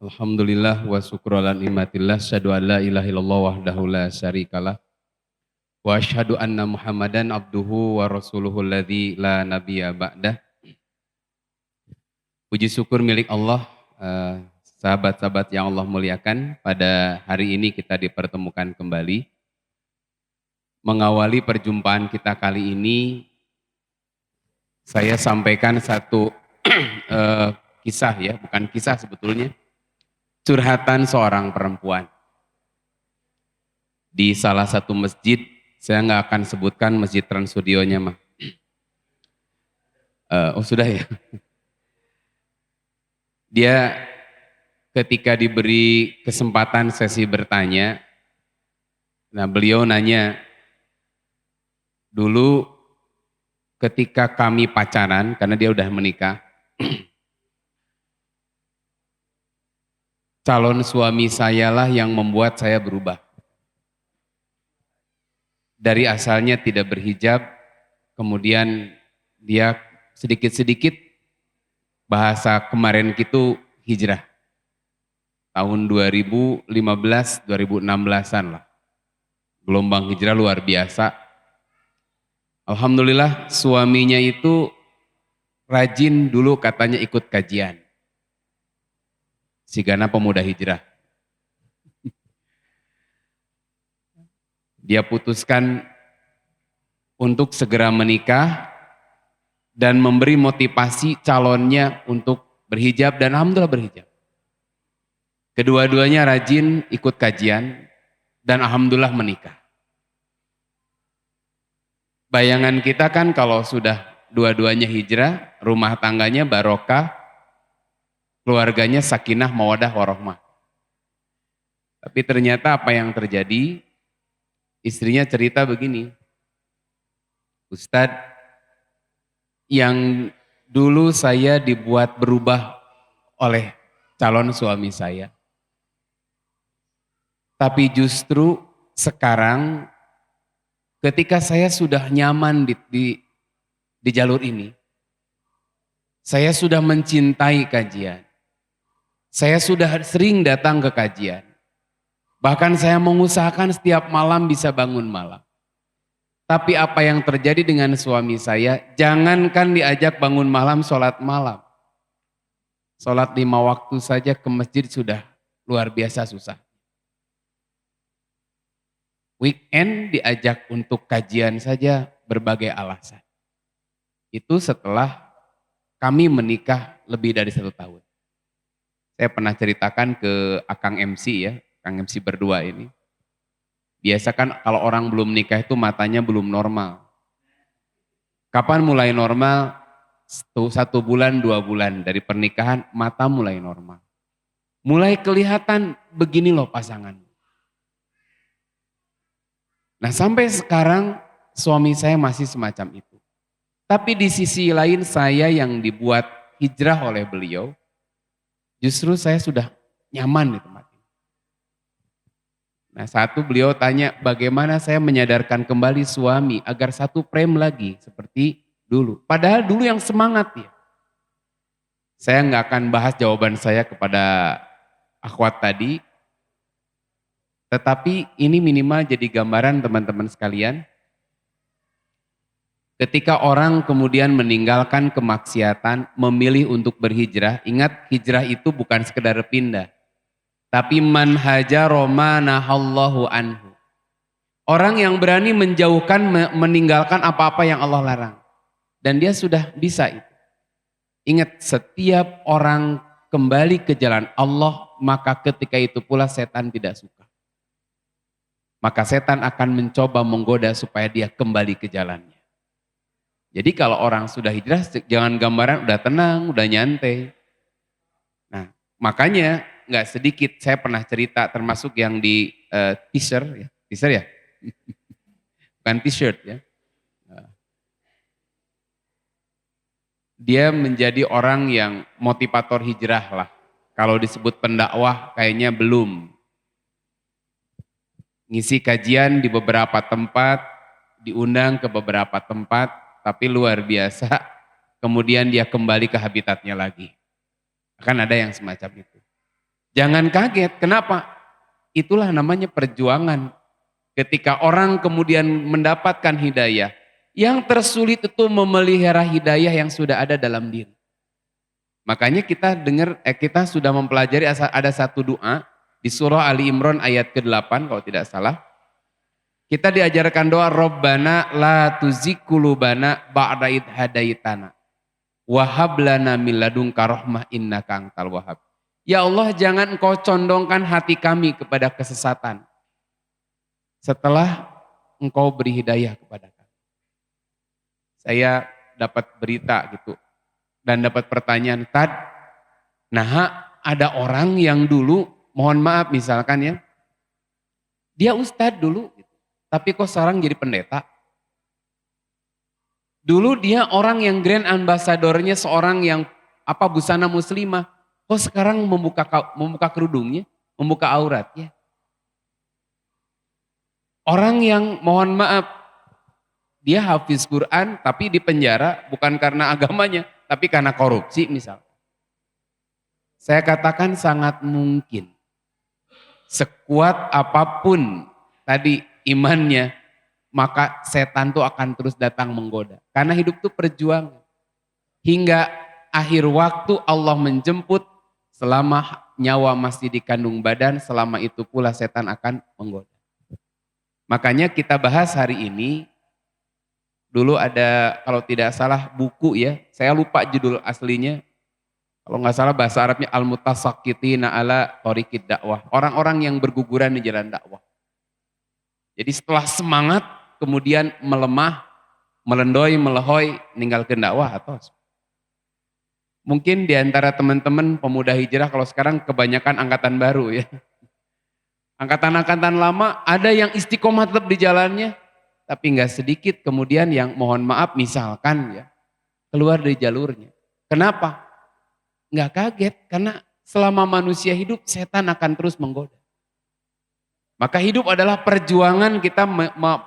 Alhamdulillah wa syukru ala ni'matillah asyhadu an la ilaha illallah wahdahu la syarikalah wa asyhadu anna Muhammadan abduhu wa rasuluhu alladzi la nabiyya ba'dah. Puji syukur milik Allah, sahabat-sahabat yang Allah muliakan, pada hari ini kita dipertemukan kembali. Mengawali perjumpaan kita kali ini, saya sampaikan satu kisah ya, bukan kisah sebetulnya. Curhatan seorang perempuan. Di salah satu masjid, saya nggak akan sebutkan masjid Trans Studionya mah. Oh sudah ya. Dia ketika diberi kesempatan sesi bertanya, nah beliau nanya, dulu ketika kami pacaran, karena dia udah menikah, calon suami sayalah yang membuat saya berubah. Dari asalnya tidak berhijab, kemudian dia sedikit-sedikit, bahasa kemarin itu hijrah. Tahun 2015-2016an lah. Gelombang hijrah luar biasa. Alhamdulillah suaminya itu rajin dulu katanya ikut kajian. Sigana pemuda hijrah. Dia putuskan untuk segera menikah dan memberi motivasi calonnya untuk berhijab dan alhamdulillah berhijab. Kedua-duanya rajin ikut kajian dan alhamdulillah menikah. Bayangan kita kan kalau sudah dua-duanya hijrah, rumah tangganya barokah, keluarganya sakinah, mawadah, warahmah. Tapi ternyata apa yang terjadi, istrinya cerita begini, Ustadz, yang dulu saya dibuat berubah oleh calon suami saya. Tapi justru sekarang ketika saya sudah nyaman di jalur ini, saya sudah mencintai kajian. Saya sudah sering datang ke kajian. Bahkan saya mengusahakan setiap malam bisa bangun malam. Tapi apa yang terjadi dengan suami saya, jangankan diajak bangun malam, sholat malam. Sholat 5 waktu saja ke masjid sudah luar biasa susah. Weekend diajak untuk kajian saja berbagai alasan. Itu setelah kami menikah lebih dari 1 tahun. Saya pernah ceritakan ke Akang MC ya, Kang MC berdua ini. Biasa kan kalau orang belum nikah itu matanya belum normal. Kapan mulai normal? 1 bulan, 2 bulan dari pernikahan mata mulai normal. Mulai kelihatan begini loh pasangan. Nah sampai sekarang suami saya masih semacam itu. Tapi di sisi lain saya yang dibuat hijrah oleh beliau, justru saya sudah nyaman di tempat ini. Nah satu beliau tanya bagaimana saya menyadarkan kembali suami agar satu frame lagi seperti dulu. Padahal dulu yang semangat ya. Saya nggak akan bahas jawaban saya kepada akhwat tadi. Tetapi ini minimal jadi gambaran teman-teman sekalian. Ketika orang kemudian meninggalkan kemaksiatan, memilih untuk berhijrah, ingat hijrah itu bukan sekedar pindah. Tapi man hajaro ma nahallahu anhu. Orang yang berani menjauhkan, meninggalkan apa-apa yang Allah larang. Dan dia sudah bisa itu. Ingat setiap orang kembali ke jalan Allah, maka ketika itu pula setan tidak suka. Maka setan akan mencoba menggoda supaya dia kembali ke jalannya. Jadi kalau orang sudah hijrah, jangan gambaran udah tenang, udah nyantai. Nah makanya nggak sedikit saya pernah cerita termasuk yang di teaser ya, bukan t-shirt ya. Dia menjadi orang yang motivator hijrah lah. Kalau disebut pendakwah kayaknya belum. Ngisi kajian di beberapa tempat, diundang ke beberapa tempat, tapi luar biasa, kemudian dia kembali ke habitatnya lagi. Akan ada yang semacam itu. Jangan kaget, kenapa? Itulah namanya perjuangan. Ketika orang kemudian mendapatkan hidayah, yang tersulit itu memelihara hidayah yang sudah ada dalam diri. Makanya kita sudah mempelajari ada satu doa di surah Ali Imran ayat ke-8 kalau tidak salah. Kita diajarkan doa Rabbana la tuzigh qulubana ba'da id hadaitana wa hab lana min ladunka rahmah innaka antal wahhab. Ya Allah, jangan Engkau condongkan hati kami kepada kesesatan setelah Engkau beri hidayah kepada kami. Saya dapat berita gitu dan dapat pertanyaan, Tad, nah ada orang yang dulu, mohon maaf misalkan ya, dia ustadz dulu, gitu, tapi kok sekarang jadi pendeta. Dulu dia orang yang grand ambassadornya seorang yang busana muslimah, kok sekarang membuka kerudungnya, membuka auratnya. Orang yang mohon maaf, dia hafiz Quran tapi di penjara bukan karena agamanya, tapi karena korupsi misal. Saya katakan sangat mungkin. Sekuat apapun tadi imannya, maka setan tuh akan terus datang menggoda. Karena hidup itu perjuangan. Hingga akhir waktu Allah menjemput, selama nyawa masih di kandung badan, selama itu pula setan akan menggoda. Makanya kita bahas hari ini, dulu ada kalau tidak salah buku ya, saya lupa judul aslinya, kalau nggak salah bahasa Arabnya Al-Mutasaqqitina ala Thoriqid Dakwah. Orang-orang yang berguguran di jalan dakwah. Jadi setelah semangat, kemudian melemah, melendoi, melehoi, meninggalkan dakwah atau mungkin di antara teman-teman pemuda hijrah kalau sekarang kebanyakan angkatan baru ya. Angkatan-angkatan lama ada yang istiqomah tetap di jalannya, tapi nggak sedikit kemudian yang mohon maaf misalkan ya, keluar dari jalurnya. Kenapa? Nggak kaget, karena selama manusia hidup setan akan terus menggoda. Maka hidup adalah perjuangan kita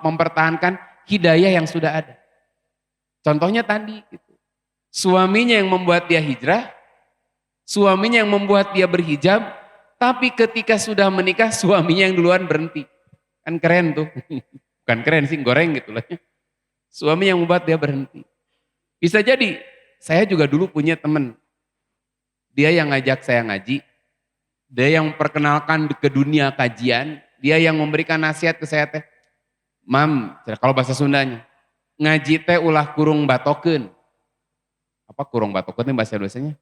mempertahankan hidayah yang sudah ada. Contohnya tadi, gitu. Suaminya yang membuat dia hijrah, suaminya yang membuat dia berhijab, tapi ketika sudah menikah suaminya yang duluan berhenti. Kan keren tuh, bukan keren sih, goreng gitu lah. Suami yang membuat dia berhenti. Bisa jadi, saya juga dulu punya teman, dia yang ngajak saya ngaji, dia yang memperkenalkan ke dunia kajian, dia yang memberikan nasihat ke saya teh, Mam, kalau bahasa Sundanya, ngaji teh ulah kurung batokeun. Apa kurung batokeun itu bahasa Indonesianya?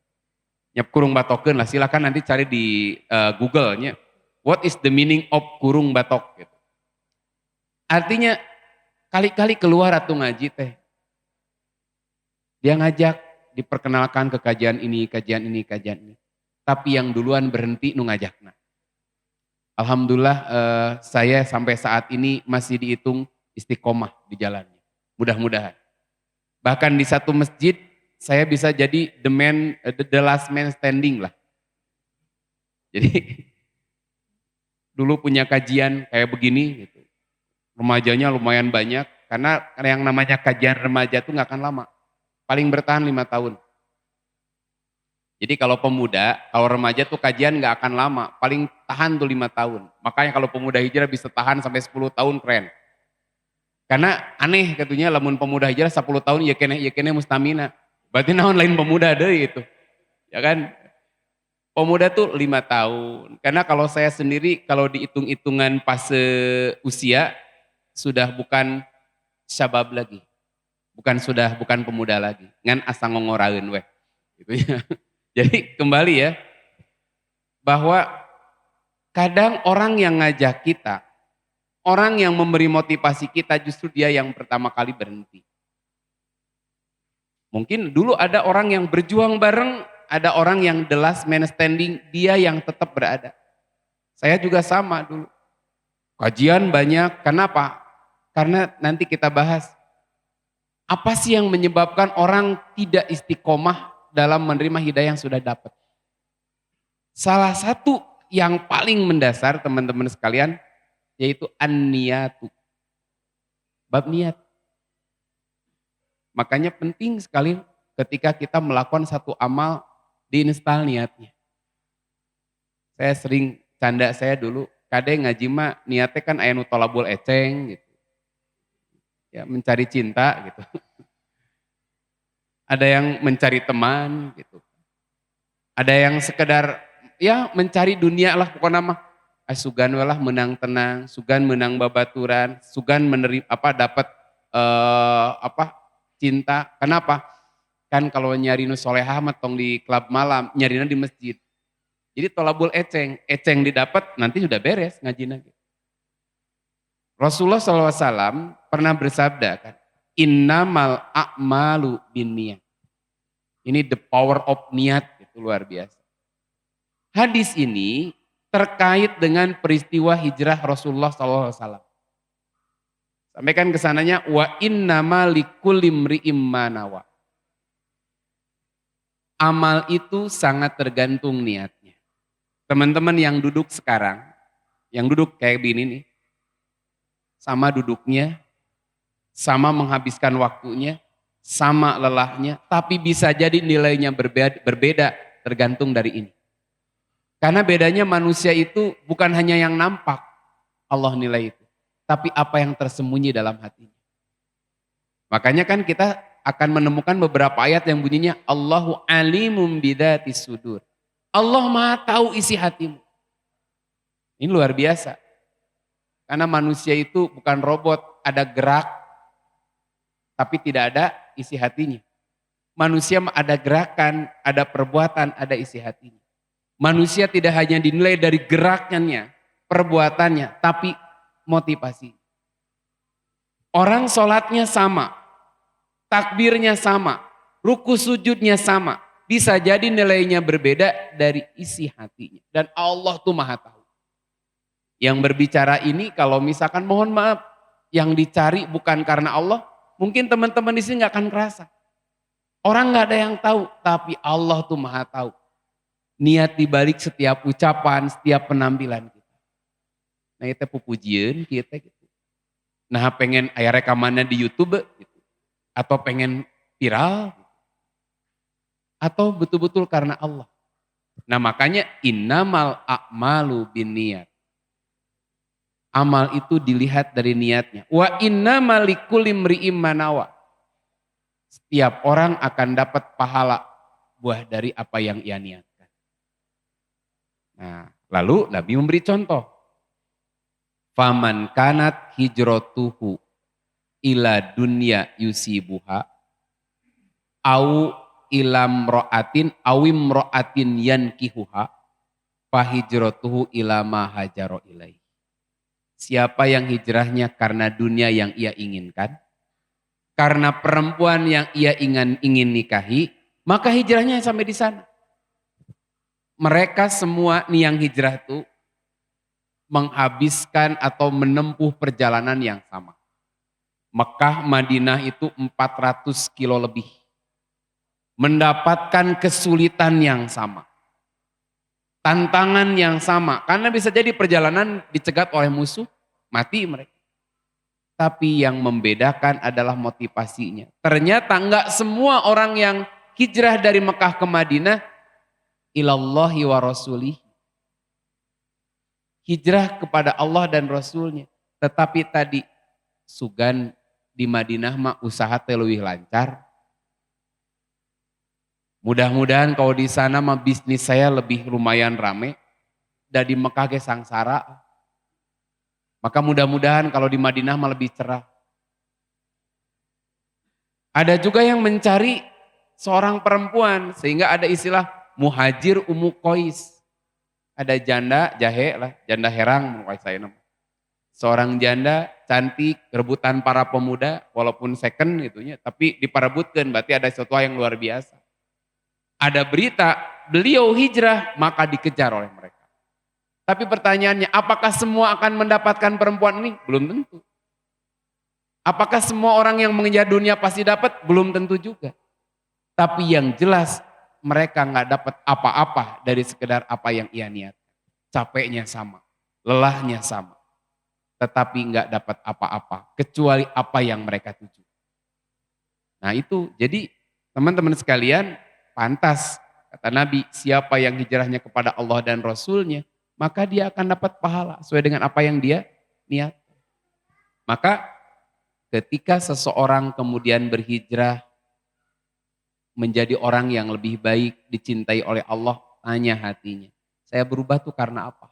Nyep kurung batokeun lah, silakan nanti cari di Google-nya. What is the meaning of kurung batok? Gitu. Artinya kali-kali keluar atau ngaji teh. Dia ngajak, diperkenalkan ke kajian ini, kajian ini, kajian ini. Tapi yang duluan berhenti nu ngajakna. Alhamdulillah saya sampai saat ini masih dihitung istiqomah di jalannya. Mudah-mudahan. Bahkan di satu masjid saya bisa jadi the last man standing lah. Jadi dulu punya kajian kayak begini gitu. Remajanya lumayan banyak karena yang namanya kajian remaja itu nggak akan lama. Paling bertahan 5 tahun. Jadi kalau pemuda, kalau remaja tuh kajian nggak akan lama, paling tahan tuh 5 tahun. Makanya kalau pemuda hijrah bisa tahan sampai 10 tahun keren. Karena aneh katanya lamun pemuda hijrah 10 tahun ya kene mustamina. Berarti naon lain pemuda deh itu. Ya kan? Pemuda tuh 5 tahun. Karena kalau saya sendiri kalau dihitung-hitungan fase usia sudah bukan syabab lagi. Bukan pemuda lagi. Ngan asa ngongoraeun weh. Gitu ya. Jadi kembali ya, bahwa kadang orang yang ngajak kita, orang yang memberi motivasi kita justru dia yang pertama kali berhenti. Mungkin dulu ada orang yang berjuang bareng, ada orang yang the last man standing, dia yang tetap berada. Saya juga sama dulu. Kajian banyak, kenapa? Karena nanti kita bahas, apa sih yang menyebabkan orang tidak istiqomah dalam menerima hidayah yang sudah dapat? Salah satu yang paling mendasar teman-teman sekalian, yaitu an-niyatu. Bab niat. Makanya penting sekali ketika kita melakukan satu amal, diinstal niatnya. Saya sering canda saya dulu, kade ngaji mah niatnya kan aya nu tolabul eceng gitu. Ya mencari cinta gitu. Ada yang mencari teman gitu. Ada yang sekedar ya mencari dunia lah pokoknya mah. Sugan we lah menang tenang, sugan menang babaturan, sugan menerima dapat cinta. Kenapa? Kan kalau nyari nu solehah mah tong di klub malam, nyarina di masjid. Jadi tolabul eceng, eceng didapat nanti sudah beres ngajina. Rasulullah SAW pernah bersabda kan, innamal a'malu binniyat. Ini the power of niat, itu luar biasa. Hadis ini terkait dengan peristiwa hijrah Rasulullah SAW. Sampaikan kesananya, wa innama likulli imri'im ma nawa. Amal itu sangat tergantung niatnya. Teman-teman yang duduk sekarang, yang duduk kayak gini nih, sama duduknya, sama menghabiskan waktunya, sama lelahnya, tapi bisa jadi nilainya berbeda tergantung dari ini. Karena bedanya manusia itu bukan hanya yang nampak Allah nilai itu, tapi apa yang tersembunyi dalam hatinya. Makanya kan kita akan menemukan beberapa ayat yang bunyinya Allahu alimum bidatis sudur. Allah Maha tahu isi hatimu. Ini luar biasa. Karena manusia itu bukan robot, ada gerak, tapi tidak ada isi hatinya. Manusia ada gerakan, ada perbuatan, ada isi hatinya. Manusia tidak hanya dinilai dari gerakannya, perbuatannya, tapi motivasi. Orang sholatnya sama, takbirnya sama, ruku sujudnya sama. Bisa jadi nilainya berbeda dari isi hatinya. Dan Allah tuh Maha tahu. Yang berbicara ini kalau misalkan mohon maaf, yang dicari bukan karena Allah, mungkin teman-teman di sini nggak akan kerasa. Orang nggak ada yang tahu, tapi Allah tuh Maha tahu. Niat dibalik setiap ucapan, setiap penampilan kita. Nah itu pujian kita gitu. Nah pengen aya rekamannya di YouTube gitu. Atau pengen viral gitu. Atau betul-betul karena Allah. Nah makanya innamal a'malu binniyat. Amal itu dilihat dari niatnya. Wa innamal likulli imri'im ma nawa. Setiap orang akan dapat pahala buah dari apa yang ia niatkan. Nah, lalu Nabi memberi contoh. Faman kanat hijratuhu ila dunya yusibuha au ilam ro'atin awim ro'atin yankihuha fahijratuhu ila ma hajaro ilaih. Siapa yang hijrahnya karena dunia yang ia inginkan, karena perempuan yang ia ingin nikahi, maka hijrahnya sampai di sana. Mereka semua nih yang hijrah itu menghabiskan atau menempuh perjalanan yang sama. Mekah, Madinah itu 400 kilo lebih. Mendapatkan kesulitan yang sama. Tantangan yang sama. Karena bisa jadi perjalanan dicegat oleh musuh, mati mereka. Tapi yang membedakan adalah motivasinya. Ternyata enggak semua orang yang hijrah dari Mekah ke Madinah, ilallahi wa rasulih. Hijrah kepada Allah dan Rasulnya. Tetapi tadi, sugan di Madinah mah usaha teh leuwih lancar. Mudah-mudahan kalau di sana mah bisnis saya lebih lumayan rame. Dan di Mekah ge sangsara. Maka mudah-mudahan kalau di Madinah mah lebih cerah. Ada juga yang mencari seorang perempuan sehingga ada istilah muhajir umu kois. Ada janda jahe lah, janda herang mungkin saya nama. Seorang janda cantik, rebutan para pemuda walaupun second gitunya, tapi diparebutkeun berarti ada sesuatu yang luar biasa. Ada berita beliau hijrah maka dikejar oleh mereka. Tapi pertanyaannya, apakah semua akan mendapatkan perempuan ini? Belum tentu. Apakah semua orang yang mengejar dunia pasti dapat? Belum tentu juga. Tapi yang jelas mereka nggak dapat apa-apa dari sekedar apa yang ia niat. Capeknya sama, lelahnya sama. Tetapi nggak dapat apa-apa kecuali apa yang mereka tuju. Nah itu, jadi teman-teman sekalian, pantas kata Nabi, siapa yang hijrahnya kepada Allah dan Rasulnya, maka dia akan dapat pahala sesuai dengan apa yang dia niat. Maka ketika seseorang kemudian berhijrah menjadi orang yang lebih baik, dicintai oleh Allah, tanya hatinya, saya berubah tuh karena apa?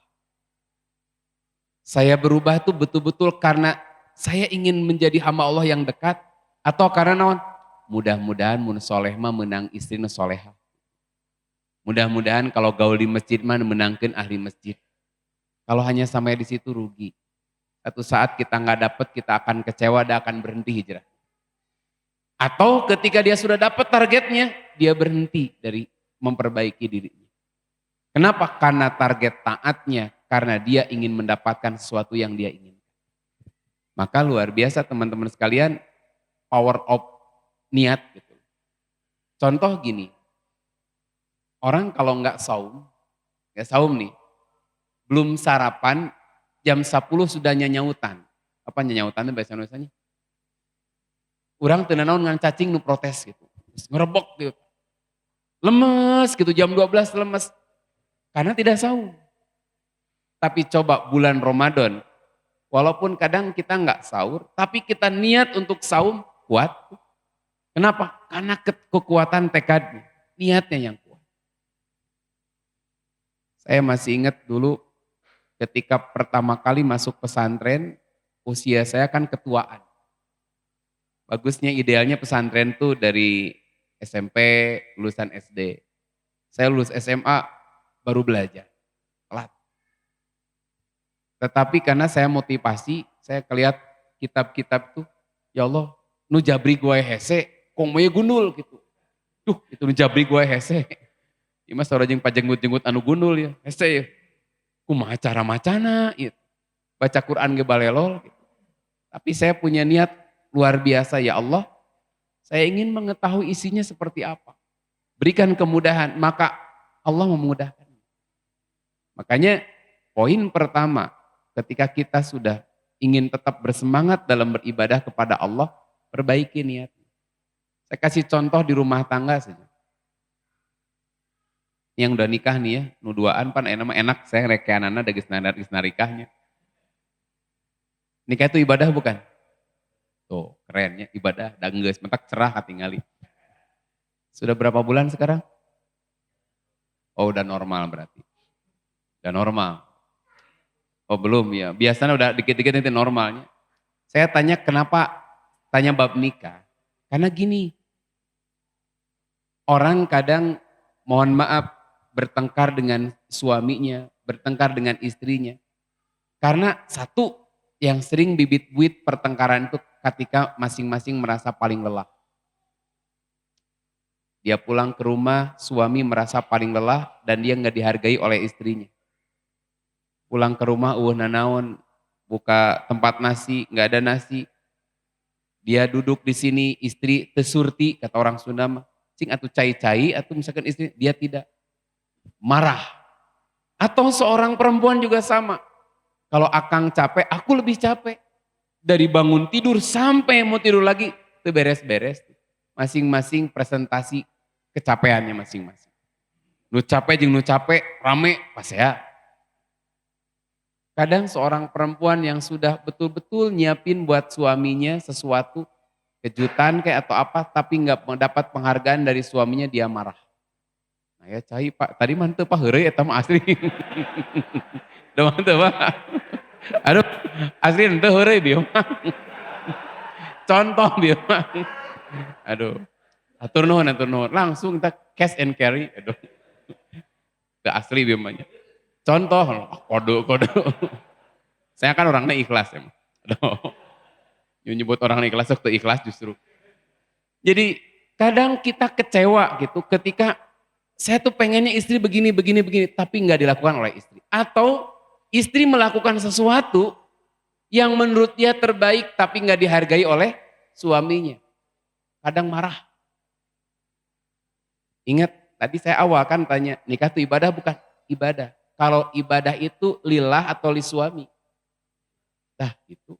Saya berubah tuh betul-betul karena saya ingin menjadi hamba Allah yang dekat, atau karena naon? Mudah-mudahan mun soleh mah menang istri nu soleha. Mudah-mudahan kalau gaul di masjid mah menangkeun ahli masjid. Kalau hanya sampai di situ rugi. Satu saat kita nggak dapet, kita akan kecewa dan akan berhenti hijrah. Atau ketika dia sudah dapat targetnya, dia berhenti dari memperbaiki dirinya. Kenapa? Karena target taatnya, karena dia ingin mendapatkan sesuatu yang dia ingin. Maka luar biasa teman-teman sekalian, power of niat gitu. Contoh gini, orang kalau nggak saum nih, belum sarapan, jam 10 sudah nyanyautan. Apa nyanyautan itu bahasa Indonesianya? Urang teu naon ngan cacing nu protes gitu. Ngerebok gitu. Lemes gitu, jam 12 lemes. Karena tidak saum. Tapi coba bulan Ramadan, walaupun kadang kita nggak sahur, tapi kita niat untuk saum, kuat. Kenapa? Karena kekuatan tekadnya, niatnya yang kuat. Saya masih ingat dulu ketika pertama kali masuk pesantren, usia saya kan ketuaan. Bagusnya idealnya pesantren tuh dari SMP, lulusan SD. Saya lulus SMA baru belajar, telat. Tetapi karena saya motivasi, saya kelihat kitab-kitab tuh, ya Allah, nu jabri gue hese, kong moye gundul gitu. Duh, itu nu jabri gue hese. Ima saura jeung pajenggut-jenggut anu gundul ya, hese ya. Kumaha cara macana, gitu. Baca Quran ge balelol. Gitu. Tapi saya punya niat luar biasa, ya Allah, saya ingin mengetahui isinya seperti apa. Berikan kemudahan, maka Allah memudahkan. Makanya poin pertama, ketika kita sudah ingin tetap bersemangat dalam beribadah kepada Allah, perbaiki niat. Saya kasih contoh di rumah tangga saja. Yang udah nikah nih ya, nu duaan pan enak saya rekeanana da geus narikahnya. Nikah itu ibadah bukan? Tuh, kerennya ibadah dan geus mentak cerah katingali. Sudah berapa bulan sekarang? Oh, udah normal berarti. Udah normal. Oh, belum ya. Biasanya udah dikit-dikit nanti normalnya. Saya tanya kenapa tanya bab nikah? Karena gini. Orang kadang mohon maaf bertengkar dengan suaminya, bertengkar dengan istrinya. Karena satu yang sering bibit-bibit pertengkaran itu ketika masing-masing merasa paling lelah. Dia pulang ke rumah, suami merasa paling lelah dan dia nggak dihargai oleh istrinya. Pulang ke rumah, nanaon, buka tempat nasi, nggak ada nasi. Dia duduk di sini, istri tesurti, kata orang Sunda mah. Cing atau cai-cai, atau misalkan istri, dia tidak. Marah. Atau seorang perempuan juga sama. Kalau akang capek, aku lebih capek. Dari bangun tidur sampai mau tidur lagi, itu beres-beres. Masing-masing presentasi kecapeannya masing-masing. Nu capek jeung nu capek, rame, pas ya. Kadang seorang perempuan yang sudah betul-betul nyiapin buat suaminya sesuatu, kejutan kayak atau apa, tapi nggak mendapat penghargaan dari suaminya, dia marah. Nah ya cai pak, tadi mantep pak, heureuy eta mah asli. Udah mantep pak. Aduh, asli ente heureuy bieu mah. Contoh bieu mah. Aduh, atur nuhun. Langsung kita cash and carry. Aduh, udah asli bieu mah. Contoh, kode. Saya kan orangnya ikhlas emang. Aduh, nyebut orang ikhlas, waktu ikhlas justru. Jadi kadang kita kecewa gitu ketika saya tuh pengennya istri begini, tapi nggak dilakukan oleh istri. Atau istri melakukan sesuatu yang menurut dia terbaik tapi nggak dihargai oleh suaminya. Kadang marah. Ingat, tadi saya awal kan tanya, nikah itu ibadah bukan? Ibadah. Kalau ibadah itu lillah atau li suami? Nah itu.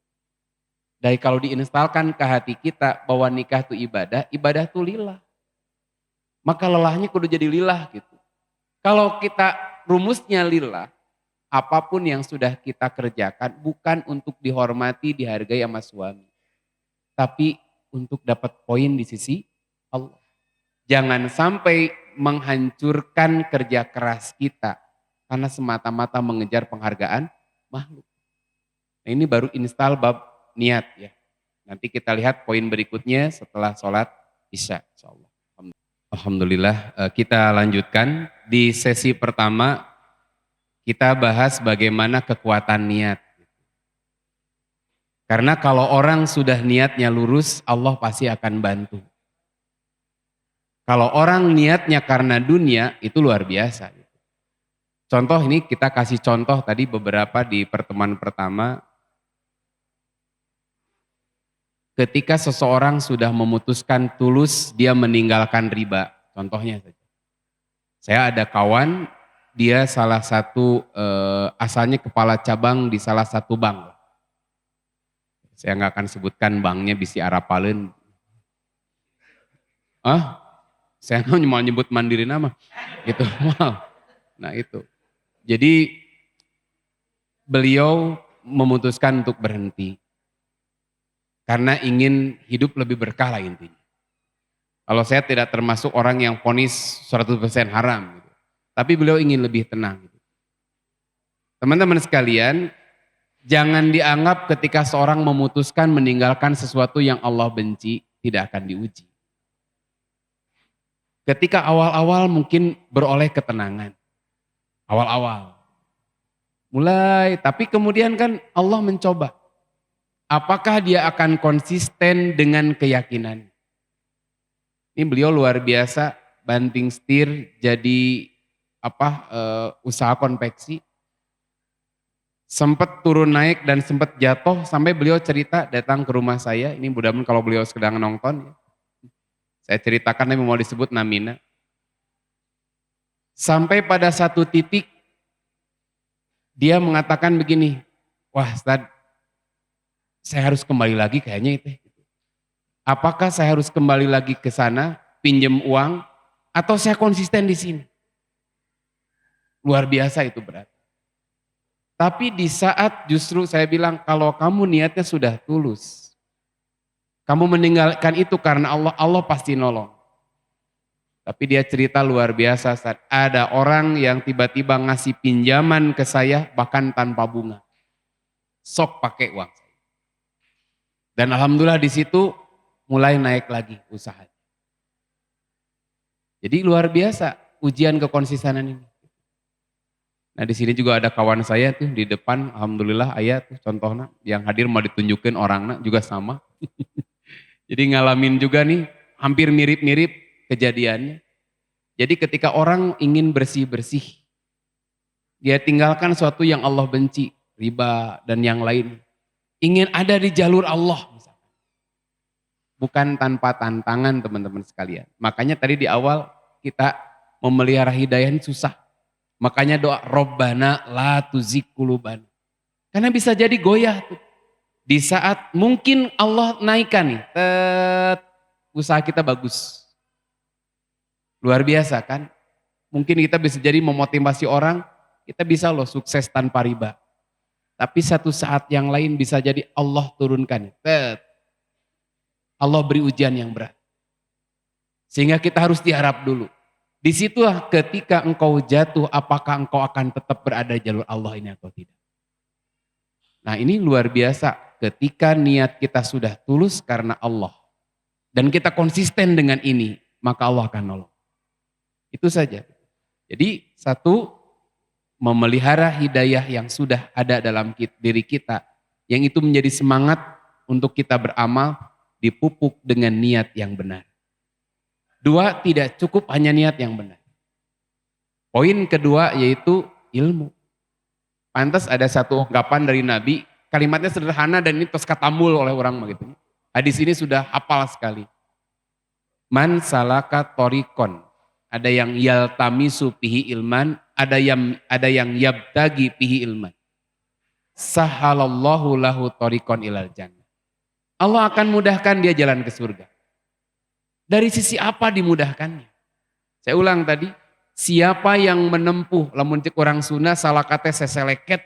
Dari kalau diinstalkan ke hati kita bahwa nikah itu ibadah itu lillah. Maka lelahnya kudu jadi lillah gitu. Kalau kita rumusnya lillah, apapun yang sudah kita kerjakan bukan untuk dihormati, dihargai sama suami. Tapi untuk dapat poin di sisi Allah. Jangan sampai menghancurkan kerja keras kita karena semata-mata mengejar penghargaan makhluk. Nah, ini baru install bab niat ya. Nanti kita lihat poin berikutnya setelah sholat Isya. Insyaallah. Alhamdulillah, kita lanjutkan. Di sesi pertama kita bahas bagaimana kekuatan niat. Karena kalau orang sudah niatnya lurus, Allah pasti akan bantu. Kalau orang niatnya karena dunia, itu luar biasa. Contoh ini kita kasih contoh tadi beberapa di pertemuan pertama. Ketika seseorang sudah memutuskan tulus, dia meninggalkan riba. Contohnya saja. Saya ada kawan, dia salah satu asalnya kepala cabang di salah satu bank. Saya nggak akan sebutkan banknya bisi Arapaleun. Saya mau nyebut Mandiri nama. Gitu. Nah itu. Jadi beliau memutuskan untuk berhenti. Karena ingin hidup lebih berkah lah intinya. Kalau saya tidak termasuk orang yang vonis 100% haram. Gitu. Tapi beliau ingin lebih tenang. Gitu. Teman-teman sekalian, jangan dianggap ketika seorang memutuskan meninggalkan sesuatu yang Allah benci, tidak akan diuji. Ketika awal-awal mungkin beroleh ketenangan. Awal-awal. Mulai, tapi kemudian kan Allah mencoba. Apakah dia akan konsisten dengan keyakinan? Ini beliau luar biasa, banting setir jadi usaha konveksi. Sempat turun naik dan sempat jatuh sampai beliau cerita datang ke rumah saya. Ini mudah-mudahan kalau beliau sedang nonton. Saya ceritakan yang mau disebut Namina. Sampai pada satu titik dia mengatakan begini, wah Ustaz, saya harus kembali lagi kayaknya itu. Apakah saya harus kembali lagi ke sana, pinjam uang, atau saya konsisten di sini? Luar biasa itu berat. Tapi di saat justru saya bilang, kalau kamu niatnya sudah tulus, kamu meninggalkan itu karena Allah, Allah pasti nolong. Tapi dia cerita luar biasa, saat ada orang yang tiba-tiba ngasih pinjaman ke saya, bahkan tanpa bunga. Sok pakai uang saya. Dan alhamdulillah di situ mulai naik lagi usahanya. Jadi luar biasa ujian kekonsistenan ini. Nah di sini juga ada kawan saya tuh di depan, alhamdulillah ayat tuh contohnya yang hadir mau ditunjukin orangnya juga sama. Jadi ngalamin juga nih hampir mirip-mirip kejadiannya. Jadi ketika orang ingin bersih-bersih, dia tinggalkan sesuatu yang Allah benci, riba dan yang lain. Ingin ada di jalur Allah. Bukan tanpa tantangan teman-teman sekalian. Makanya tadi di awal kita memelihara hidayah ini susah. Makanya doa Robbana la tuzigh qulubana. Karena bisa jadi goyah tuh. Di saat mungkin Allah naikkan nih, usaha kita bagus. Luar biasa kan? Mungkin kita bisa jadi memotivasi orang, kita bisa loh sukses tanpa riba. Tapi satu saat yang lain bisa jadi Allah turunkan. Allah beri ujian yang berat. Sehingga kita harus diharap dulu. Disitulah ketika engkau jatuh, apakah engkau akan tetap berada di jalur Allah ini atau tidak. Nah ini luar biasa. Ketika niat kita sudah tulus karena Allah. Dan kita konsisten dengan ini, maka Allah akan nolong. Itu saja. Jadi satu, memelihara hidayah yang sudah ada dalam diri kita. Yang itu menjadi semangat untuk kita beramal, dipupuk dengan niat yang benar. Dua, tidak cukup hanya niat yang benar. Poin kedua yaitu ilmu. Pantas ada satu ungkapan dari Nabi, kalimatnya sederhana dan ini terus katamul oleh orang begitu. Hadis ini sudah hafal sekali. Man salaka torikon. Ada yang yaltamisu pihi ilman, ada yang yabtagi pihi ilman. Sahalallahu lahu torikon ilal jannah. Allah akan mudahkan dia jalan ke surga. Dari sisi apa dimudahkannya? Saya ulang tadi, Siapa yang menempuh, lamun cek orang Sunda salah kata seseleket.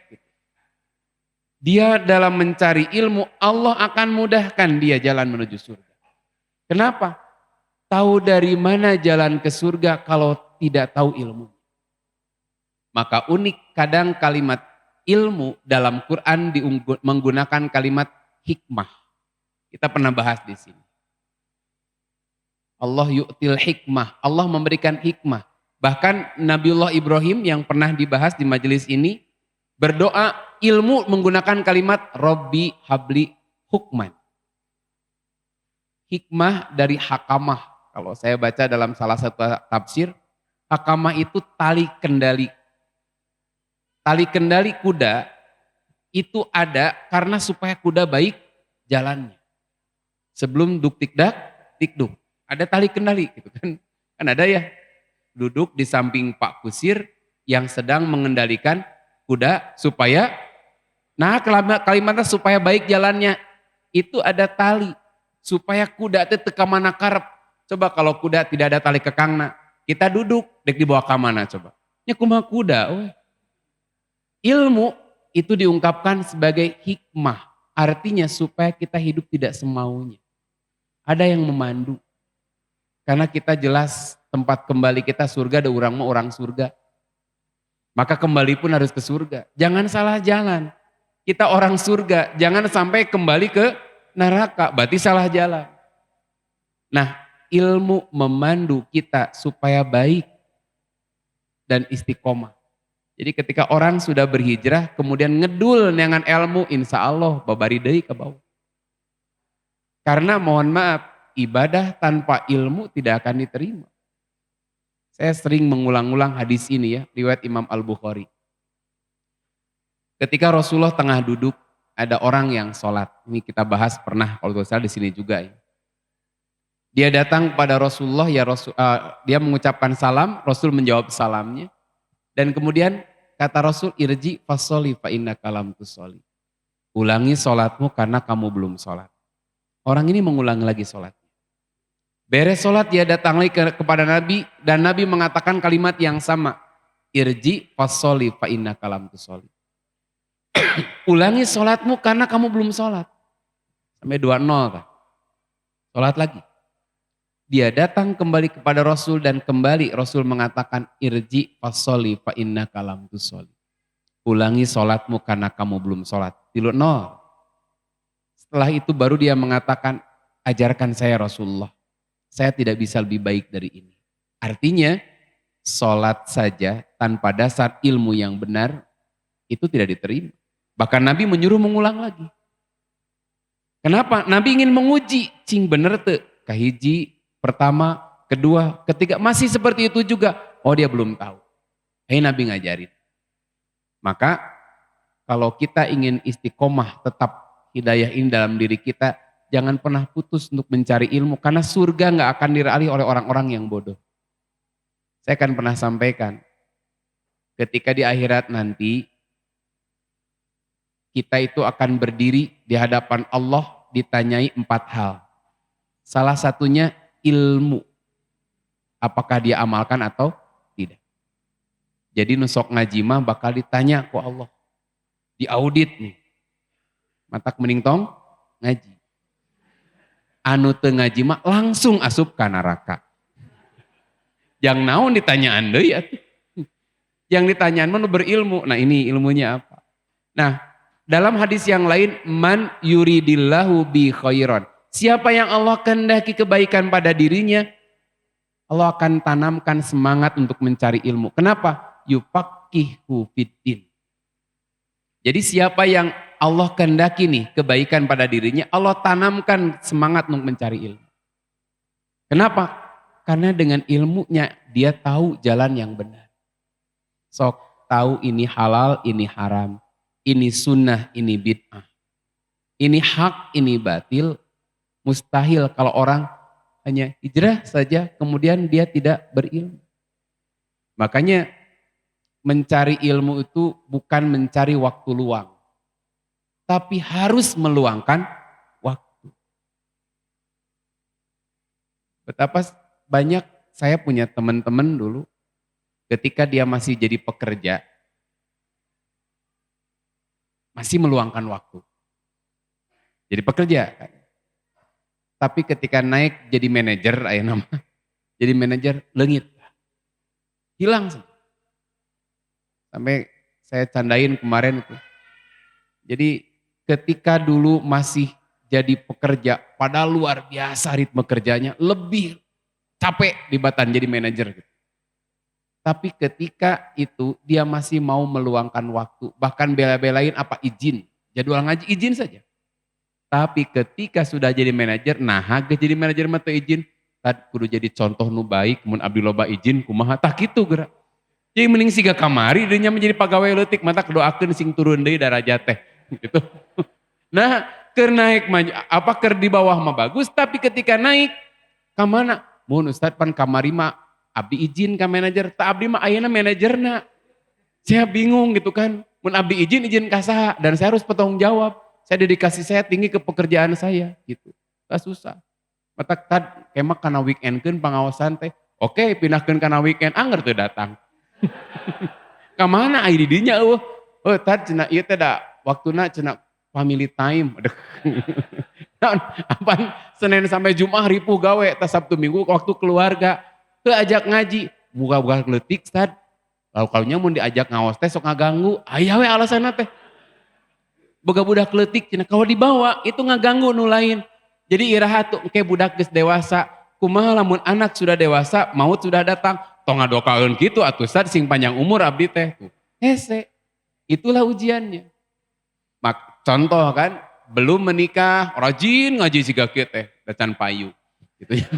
Dia dalam mencari ilmu, Allah akan mudahkan dia jalan menuju surga. Kenapa? Tahu dari mana jalan ke surga kalau tidak tahu ilmu. Maka unik kadang kalimat ilmu dalam Quran menggunakan kalimat hikmah. Kita pernah bahas di sini. Allah yu'til hikmah, Allah memberikan hikmah. Bahkan Nabiullah Ibrahim yang pernah dibahas di majelis ini berdoa ilmu menggunakan kalimat Robbi habli hukman. Hikmah dari hakamah. Kalau saya baca dalam salah satu tafsir, hakamah itu tali kendali. Tali kendali kuda itu ada karena supaya kuda baik jalannya. Sebelum duk tikdak, tikduk. Ada tali kendali gitu kan. Kan ada ya, duduk di samping Pak Kusir yang sedang mengendalikan kuda supaya, nah kalimatnya supaya baik jalannya. Itu ada tali, supaya kuda itu teka mana karep. Coba kalau kuda tidak ada tali kekangna, kita duduk, dek dibawa ke mana coba. Ya kumaha kuda, Ilmu itu diungkapkan sebagai hikmah. Artinya supaya kita hidup tidak semaunya. Ada yang memandu. Karena kita jelas tempat kembali kita surga, ada orang mau orang surga. Maka kembali pun harus ke surga. Jangan salah jalan. Kita orang surga, jangan sampai kembali ke neraka. Berarti salah jalan. Nah, ilmu memandu kita supaya baik dan istiqomah. Jadi ketika orang sudah berhijrah, kemudian ngedul dengan ilmu, insya Allah babari deui ke bawah. Karena mohon maaf, ibadah tanpa ilmu tidak akan diterima. Saya sering mengulang-ulang hadis ini ya, riwayat Imam Al-Bukhari. Ketika Rasulullah tengah duduk, ada orang yang sholat. Ini kita bahas pernah kalau tidak salah di sini juga ya. Dia datang kepada Rasulullah, dia mengucapkan salam, Rasul menjawab salamnya. Dan kemudian kata Rasul, irji fasoli fa inna kalam tusoli. Ulangi sholatmu karena kamu belum sholat. Orang ini mengulangi lagi sholat. Beres sholat dia datang lagi kepada Nabi dan Nabi mengatakan kalimat yang sama. Irji fasoli fa inna kalam tusoli. Ulangi sholatmu karena kamu belum sholat. Sampai 2-0 kan. Sholat lagi. Dia datang kembali kepada Rasul dan kembali Rasul mengatakan irji fasoli fa inna kalam tusoli. Ulangi sholatmu karena kamu belum sholat. 3-0. Setelah itu baru dia mengatakan ajarkan saya Rasulullah. Saya tidak bisa lebih baik dari ini. Artinya sholat saja tanpa dasar ilmu yang benar itu tidak diterima. Bahkan Nabi menyuruh mengulang lagi. Kenapa? Nabi ingin menguji. Cing bener tuh. Kahiji, pertama, kedua, ketiga. Masih seperti itu juga. Oh dia belum tahu. Nabi ngajarin. Maka kalau kita ingin istiqomah tetap hidayah ini dalam diri kita. Jangan pernah putus untuk mencari ilmu. Karena surga gak akan diraih oleh orang-orang yang bodoh. Saya akan pernah sampaikan. Ketika di akhirat nanti. Kita itu akan berdiri di hadapan Allah ditanyai 4 hal. Salah satunya ilmu. Apakah dia amalkan atau tidak. Jadi nusok ngaji mah bakal ditanya ku Allah. Diaudit nih. Matak mending tong ngaji. Anu teu ngaji mah langsung asup ka neraka. Yang naon ditanyaan deui atuh. Yang ditanyaan mah berilmu. Nah ini ilmunya apa? Nah, dalam hadis yang lain, man yuridillahu bi khairan. Siapa yang Allah kehendaki kebaikan pada dirinya, Allah akan tanamkan semangat untuk mencari ilmu. Kenapa? Yufaqihu fiddin. Jadi siapa yang Allah kehendaki nih kebaikan pada dirinya, Allah tanamkan semangat untuk mencari ilmu. Kenapa? Karena dengan ilmunya dia tahu jalan yang benar. Sok tahu ini halal, ini haram. Ini sunnah, ini bid'ah. Ini hak, ini batil. Mustahil kalau orang hanya hijrah saja kemudian dia tidak berilmu. Makanya mencari ilmu itu bukan mencari waktu luang. Tapi harus meluangkan waktu. Betapa banyak saya punya teman-teman dulu. ketika dia masih jadi pekerja, masih meluangkan waktu. Jadi pekerja. Tapi ketika naik jadi manajer, jadi manajer leungit. Hilang sih. Sampai saya candain kemarin itu. Jadi ketika dulu masih jadi pekerja, padahal luar biasa ritme kerjanya, lebih capek di Batan jadi manajer. Gitu. Tapi ketika itu dia masih mau meluangkan waktu, bahkan bela-belain apa izin, jadwal ngaji izin saja. Tapi ketika sudah jadi manajer, nah hage jadi manajer mah teu izin, tad kudu jadi contoh nu baik, mun abdi loba izin kumaha tah kitu geura. Jadi mending siga kamari dinya menjadi pegawai leutik mata doakeun sing turun deui darajat teh gitu. Nah, keur naik apa keur di bawah mah bagus, tapi ketika naik ka mana? Mun Ustaz pan kamari mah abdi izin ka manajer, tak abdi mah ayeuna manajerna. Saya bingung gitu kan. Mun abdi izin ka saha dan saya harus bertanggung jawab. Saya dedikasi saya tinggi ke pekerjaan saya gitu. Tak susah. Mata tad kemak kana weekendkeun pangawasan teh. Oke, pindahkeun kana weekend anger teu datang. Ka mana ai di dinya eueuh? Oh, tad cenah ieu teh da waktuna cenah family time. Apaan Senin sampai Jumat ripuh gawe, tas Sabtu Minggu waktu keluarga. Teu ajak ngaji, buka-buka leutik tad. Lalu kalunya mun diajak ngaos teh sok ngaganggu, aya we alasanna teh. Boga budak leutik cenah kalau dibawa itu ngaganggu nu lain. Jadi iraha tuh engke budak geus dewasa, kumaha lamun anak sudah dewasa, maut sudah datang, tong ngadokaeun kitu atuh sad sing panjang umur abdi teh. Hese. Itulah ujiannya. Contoh kan, belum menikah, rajin ngaji siga kieu teh, dacan payu. Gitu ya.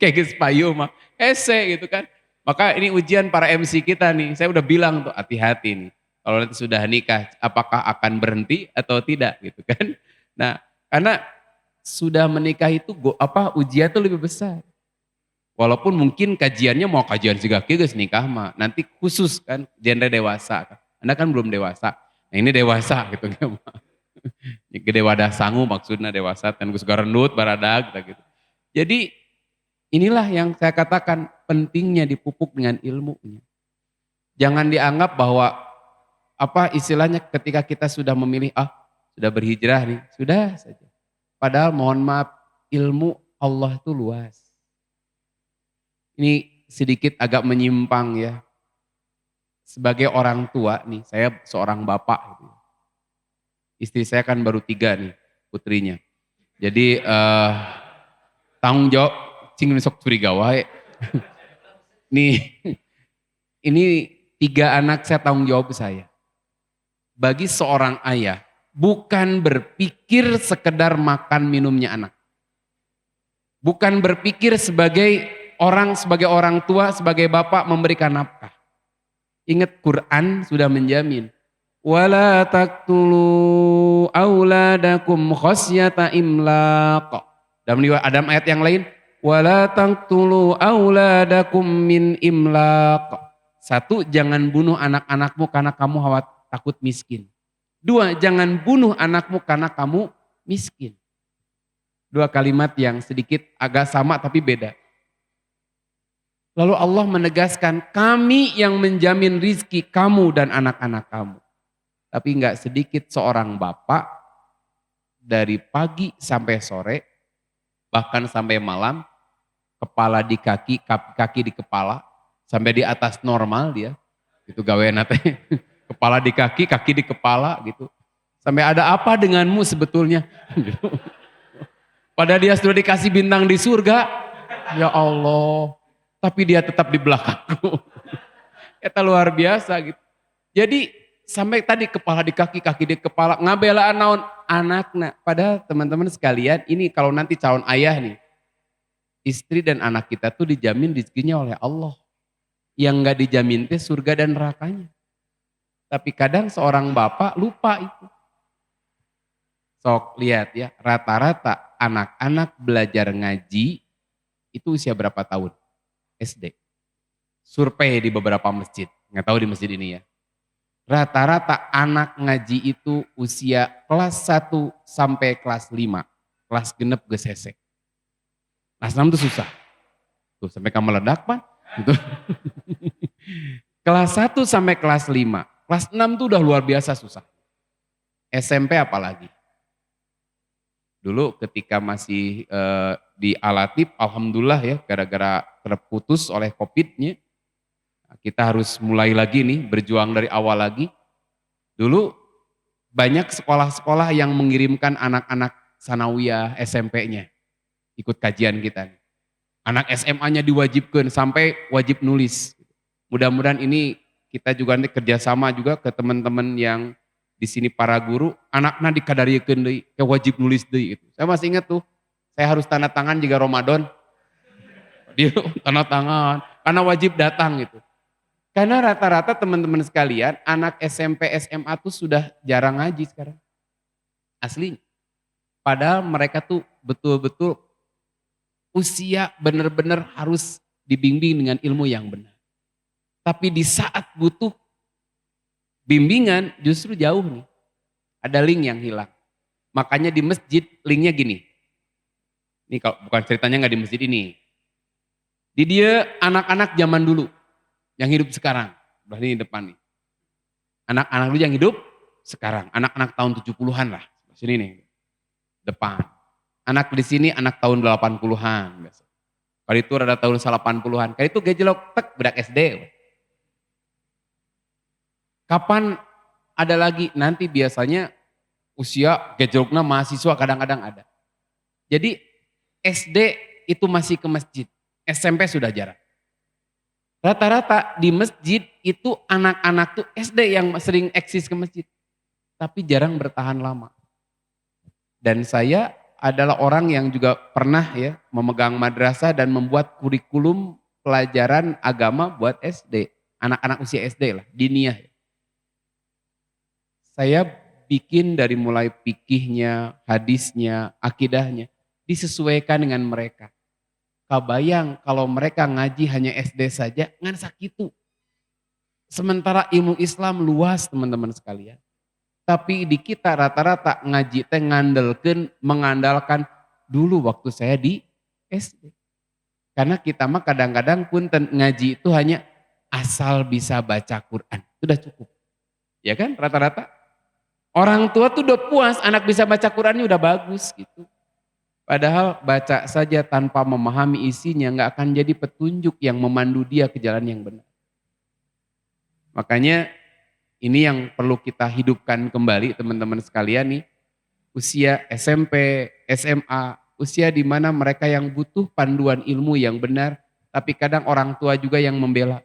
Kayak geus payu mah hese gitu kan. Maka ini ujian para MC kita nih. Saya udah bilang tuh hati-hati nih. Kalau nanti sudah nikah, apakah akan berhenti atau tidak gitu kan. Nah, karena sudah menikah itu ujian tuh lebih besar. Walaupun mungkin kajiannya mau kajian siga kieu geus nikah mah, nanti khusus kan genre dewasa kan. Anda kan belum dewasa. Nah, ini dewasa gitu kan. Gede wadah sangu maksudnya dewasa dan geus garendut baradag gitu. Jadi inilah yang saya katakan pentingnya dipupuk dengan ilmunya. Jangan dianggap bahwa istilahnya ketika kita sudah memilih sudah berhijrah nih, sudah saja. Padahal mohon maaf ilmu Allah itu luas. Ini sedikit agak menyimpang ya. Sebagai orang tua nih, saya seorang bapak gitu. Istri saya kan baru 3 nih putrinya. Jadi tanggung jawab cing sok curiga wae. Nih ini 3 anak saya tanggung jawab saya. Bagi seorang ayah, bukan berpikir sekedar makan minumnya anak. Bukan berpikir sebagai orang tua, sebagai bapak memberikan nafkah. Ingat Quran sudah menjamin. Wala taqtulu auladakum khasyata imlaq. Dalam ayat yang lain, wala taqtulu auladakum min imlaq. 1, jangan bunuh anak-anakmu karena kamu takut miskin. 2, jangan bunuh anakmu karena kamu miskin. 2 kalimat yang sedikit agak sama tapi beda. Lalu Allah menegaskan, kami yang menjamin rizki kamu dan anak-anak kamu. Tapi enggak sedikit seorang bapak dari pagi sampai sore, bahkan sampai malam, kepala di kaki, kaki di kepala, sampai di atas normal dia. Itu gaweana teh. Kepala di kaki, kaki di kepala gitu. Sampai ada apa denganmu sebetulnya? Padahal dia sudah dikasih bintang di surga. Ya Allah. Tapi dia tetap di belakangku. Itu luar biasa gitu. Jadi sampai tadi kepala di kaki, kaki di kepala. Ngabelaan naon anakna. Padahal teman-teman sekalian ini kalau nanti calon ayah nih. Istri dan anak kita tuh dijamin rezekinya oleh Allah. Yang gak dijamin teh surga dan nerakanya. Tapi kadang seorang bapak lupa itu. Sok lihat ya, rata-rata anak-anak belajar ngaji itu usia berapa tahun? SD. Survei di beberapa masjid, nggak tahu di masjid ini ya. Rata-rata anak ngaji itu usia kelas 1 sampai kelas 5. Kelas genep geus hese. Kelas 6 itu susah. Tuh sampai kamu meledak Pak. Gitu. Kelas 1 sampai kelas 5. Kelas 6 tuh udah luar biasa susah. SMP apalagi. Dulu ketika masih di Alatip, alhamdulillah ya, gara-gara terputus oleh Covid-nya, kita harus mulai lagi nih, berjuang dari awal lagi. Dulu banyak sekolah-sekolah yang mengirimkan anak-anak sanawiyah SMP-nya ikut kajian kita. Anak SMA-nya diwajibkan sampai wajib nulis. Mudah-mudahan ini kita juga nanti kerjasama juga ke teman-teman yang di sini para guru, anaknya dikadariekeun deui, ke wajib nulis deui gitu. Saya masih ingat tuh, saya harus tanda tangan jika Ramadan. Dia tanda tangan, karena wajib datang gitu. Karena rata-rata teman-teman sekalian, anak SMP, SMA tuh sudah jarang ngaji sekarang. Aslinya. Padahal mereka tuh betul-betul usia benar-benar harus dibimbing dengan ilmu yang benar. Tapi di saat butuh bimbingan justru jauh nih. Ada link yang hilang. Makanya di masjid linknya gini. Ini kalau bukan ceritanya nggak di masjid ini. Di dia anak-anak zaman dulu yang hidup sekarang. Udah ini depan nih. Anak-anak dulu yang hidup sekarang. Anak-anak tahun 70-an lah. Sini nih. Depan. Anak di sini anak tahun 80-an. Kali itu ada tahun 80-an. Kali itu gejelok tek bedak SD. Kapan ada lagi? Nanti biasanya usia gejeloknya mahasiswa kadang-kadang ada. Jadi SD itu masih ke masjid. SMP sudah jarang. Rata-rata di masjid itu anak-anak tuh SD yang sering eksis ke masjid. Tapi jarang bertahan lama. Dan saya adalah orang yang juga pernah ya memegang madrasah dan membuat kurikulum pelajaran agama buat SD. Anak-anak usia SD lah, diniyah. Saya bikin dari mulai fikihnya, hadisnya, akidahnya, disesuaikan dengan mereka. Kabayang kalau mereka ngaji hanya SD saja, ngan sakitu. Sementara ilmu Islam luas teman-teman sekalian. Tapi di kita rata-rata ngaji teh mengandalkan dulu waktu saya di SD. Karena kita mah kadang-kadang pun ngaji itu hanya asal bisa baca Quran. Sudah cukup. Ya kan rata-rata. Orang tua tuh udah puas anak bisa baca Qurannya udah bagus gitu. Padahal baca saja tanpa memahami isinya nggak akan jadi petunjuk yang memandu dia ke jalan yang benar. Makanya ini yang perlu kita hidupkan kembali teman-teman sekalian nih. Usia SMP, SMA, usia di mana mereka yang butuh panduan ilmu yang benar. Tapi kadang orang tua juga yang membela.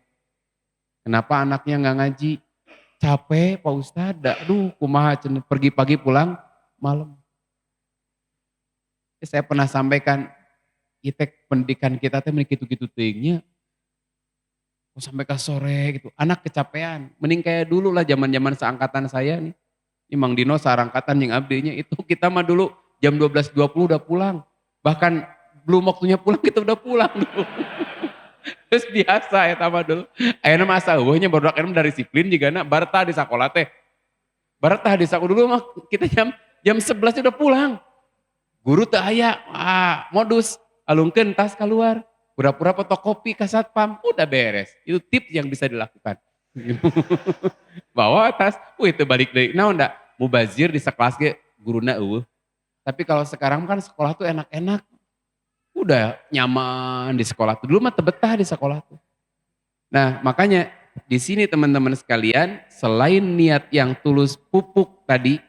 Kenapa anaknya nggak ngaji? Capek Pak Ustadz, aduh kumaha pergi pagi pulang malam. Saya pernah sampaikan, pendidikan kita teh gitu-gitu tingnya. Sampai ke sore gitu, anak kecapean. Mending kayak dulu lah zaman-zaman seangkatan saya nih. Ini Mang Dino seangkatan yang abdinya itu kita mah dulu jam 12.20 udah pulang. Bahkan belum waktunya pulang kita udah pulang dulu. Terus biasa ya tambah dulu. Ayeuna mah asa eueuhnya baru dari disiplin juga na barta di sekolah teh. Barta di sekolah dulu mah kita jam 11 udah pulang. Guru teu aya, modus alungkeun tas keluar. Pura-pura fotokopi ke satpam, udah beres. Itu tips yang bisa dilakukan. Bawa tas, itu balik deui. Nah enggak, mubazir di sekelas ge guruna eueuh. Tapi kalau sekarang kan sekolah tuh enak-enak. Udah nyaman di sekolah tuh. Dulu mah tebetah di sekolah tuh. Nah makanya di sini teman-teman sekalian, selain niat yang tulus pupuk tadi,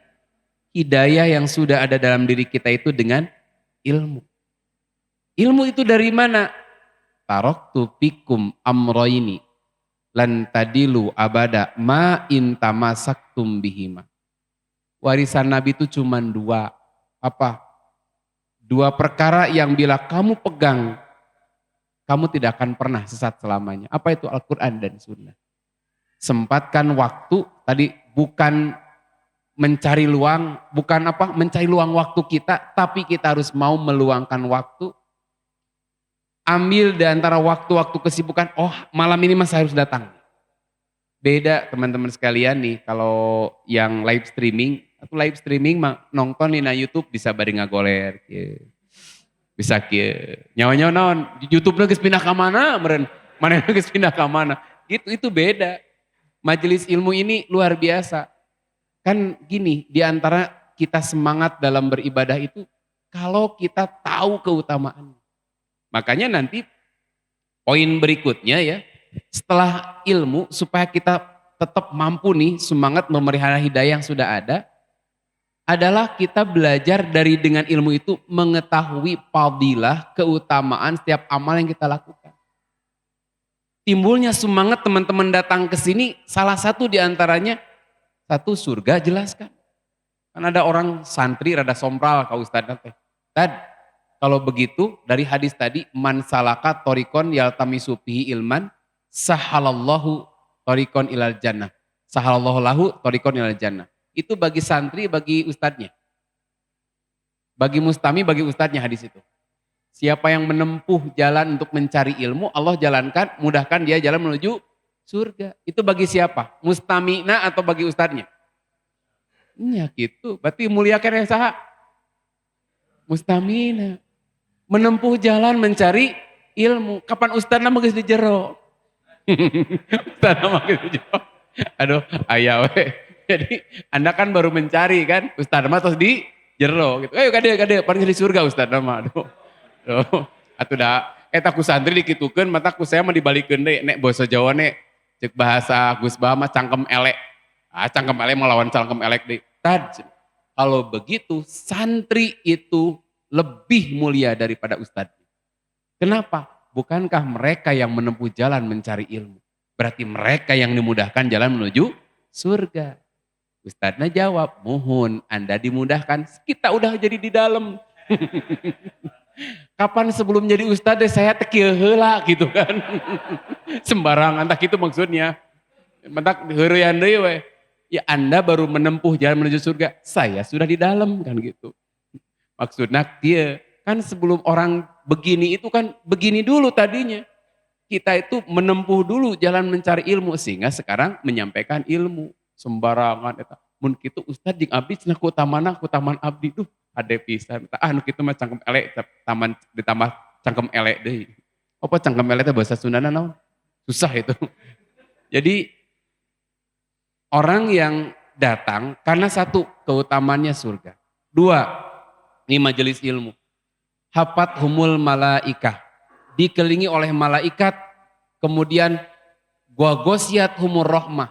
hidayah yang sudah ada dalam diri kita itu dengan ilmu. Ilmu itu dari mana? Taraktu fikum amroini lan tadilu abada ma in tamasaktum bihima. Warisan Nabi itu cuma dua. Apa? Dua perkara yang bila kamu pegang, kamu tidak akan pernah sesat selamanya. Apa itu? Al-Quran dan Sunnah. Sempatkan waktu, tadi bukan mencari luang, bukan apa? Mencari luang waktu kita, tapi kita harus mau meluangkan waktu. Ambil di antara waktu-waktu kesibukan, oh malam ini mas harus datang. Beda teman-teman sekalian nih, kalau yang live streaming, aku live streaming nonton di YouTube bisa bari ngagoler. Bisa kia. Nyawa-nyawa naon, YouTube geus pindah ke mana meren. Mana yang geus pindah ke mana. Itu beda. Majelis ilmu ini luar biasa. Kan gini, di antara kita semangat dalam beribadah itu kalau kita tahu keutamaan. Makanya nanti poin berikutnya ya, setelah ilmu supaya kita tetap mampu nih semangat memelihara hidayah yang sudah ada, adalah kita belajar dari dengan ilmu itu mengetahui fadilah, keutamaan setiap amal yang kita lakukan. Timbulnya semangat teman-teman datang ke sini, salah satu diantaranya, satu surga jelaskan. Kan ada orang santri rada sompral ke Ustadz teh. Tad, kalau begitu dari hadis tadi, man salaka torikon yaltamisu fihi ilman, sahalallahu torikon ilal jannah. Sahalallahu lahu torikon ilal jannah. Itu bagi santri, bagi ustadznya. Bagi mustami, bagi ustadznya hadis itu. Siapa yang menempuh jalan untuk mencari ilmu, Allah jalankan, mudahkan dia jalan menuju surga. Itu bagi siapa? Mustamina atau bagi ustadznya? Ya gitu, berarti muliakan yang sah. Mustamina. Menempuh jalan mencari ilmu. Kapan ustadz nama geus dijero? Ustadz nama geus dijero. Aduh, ayah we. Jadi Anda kan baru mencari kan, ustadz nama terus di jero gitu. Ayo kade, paling di surga ustadz nama. Aduh. Atuh dah, eta ku santri dikitukeun mata ku saya mah dibalikeun deui nek basa Jawa nek cek bahasa Gus Bah mah cangkem elek. Cangkem elek melawan cangkem elek deui. Tad, kalau begitu santri itu lebih mulia daripada ustadz. Kenapa? Bukankah mereka yang menempuh jalan mencari ilmu? Berarti mereka yang dimudahkan jalan menuju surga. Ustadznya jawab, mohon Anda dimudahkan, kita udah jadi di dalam. Kapan sebelum jadi ustadz saya tekieu heula gitu kan. Sembarangan tak itu maksudnya. Mentak heureuyaan deui we. Ya Anda baru menempuh jalan menuju surga, saya sudah di dalam kan gitu. Maksudnya dia kan sebelum orang begini itu kan begini dulu tadinya. Kita itu menempuh dulu jalan mencari ilmu sehingga sekarang menyampaikan ilmu sembarangan eta. Mun kitu ustad jeung abdi cenah kutaman abdi tuh ade pisan. Nu kitu mah cangkem elek taman ditambah cangkem elek deui. Apa cangkem elek teh bahasa Sundana naon? Susah itu. Jadi orang yang datang karena satu keutamannya surga. Dua, ini majelis ilmu. Hafat humul malaikah. Dikelilingi oleh malaikat. Kemudian gosiat humur rahmah.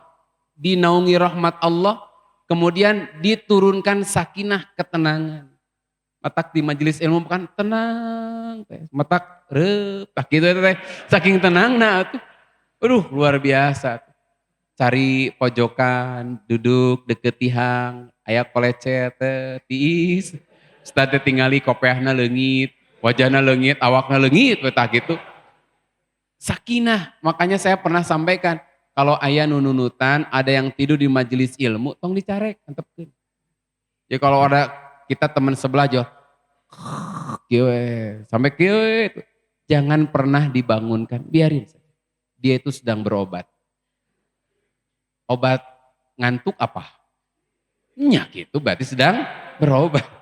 Dinaungi rahmat Allah. Kemudian diturunkan sakinah ketenangan. Matak di majelis ilmu kan tenang. Matak tak gitu teh. Saking tenangna tuh. Aduh luar biasa. Cari pojokan, duduk deket tihang, aya kolecet tiis. Ustad tingali kopiahna leungit, wajahna leungit, awakna leungit tak gitu. Sakinah, makanya saya pernah sampaikan, kalau aya nununutan, ada yang tidur di majelis ilmu, tong dicarek, antepkeun. Ya kalau ada kita teman sebelah jo, sampai kieu, jangan pernah dibangunkan, biarin saja. Dia itu sedang berobat. Obat ngantuk apa? Nyak itu berarti sedang berobat.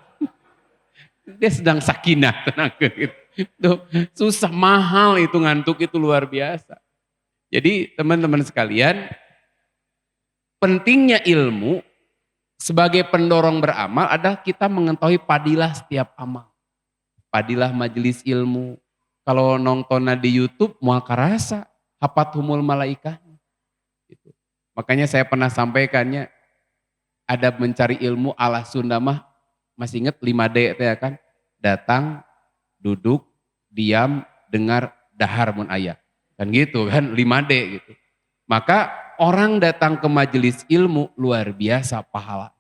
Dia sedang sakinah, tenang gitu. Susah, mahal itu ngantuk itu luar biasa. Jadi teman-teman sekalian, pentingnya ilmu sebagai pendorong beramal adalah kita mengetahui padilah setiap amal. Padilah majelis ilmu. Kalau nontonnya di YouTube, mual karasa, hafat humul malaikah. Gitu. Makanya saya pernah sampaikannya, ada mencari ilmu ala Sunda mah, masih ingat 5D itu ya kan? Datang, duduk, diam, dengar, dahar mun aya. Kan gitu kan 5D gitu. Maka orang datang ke majelis ilmu luar biasa pahala.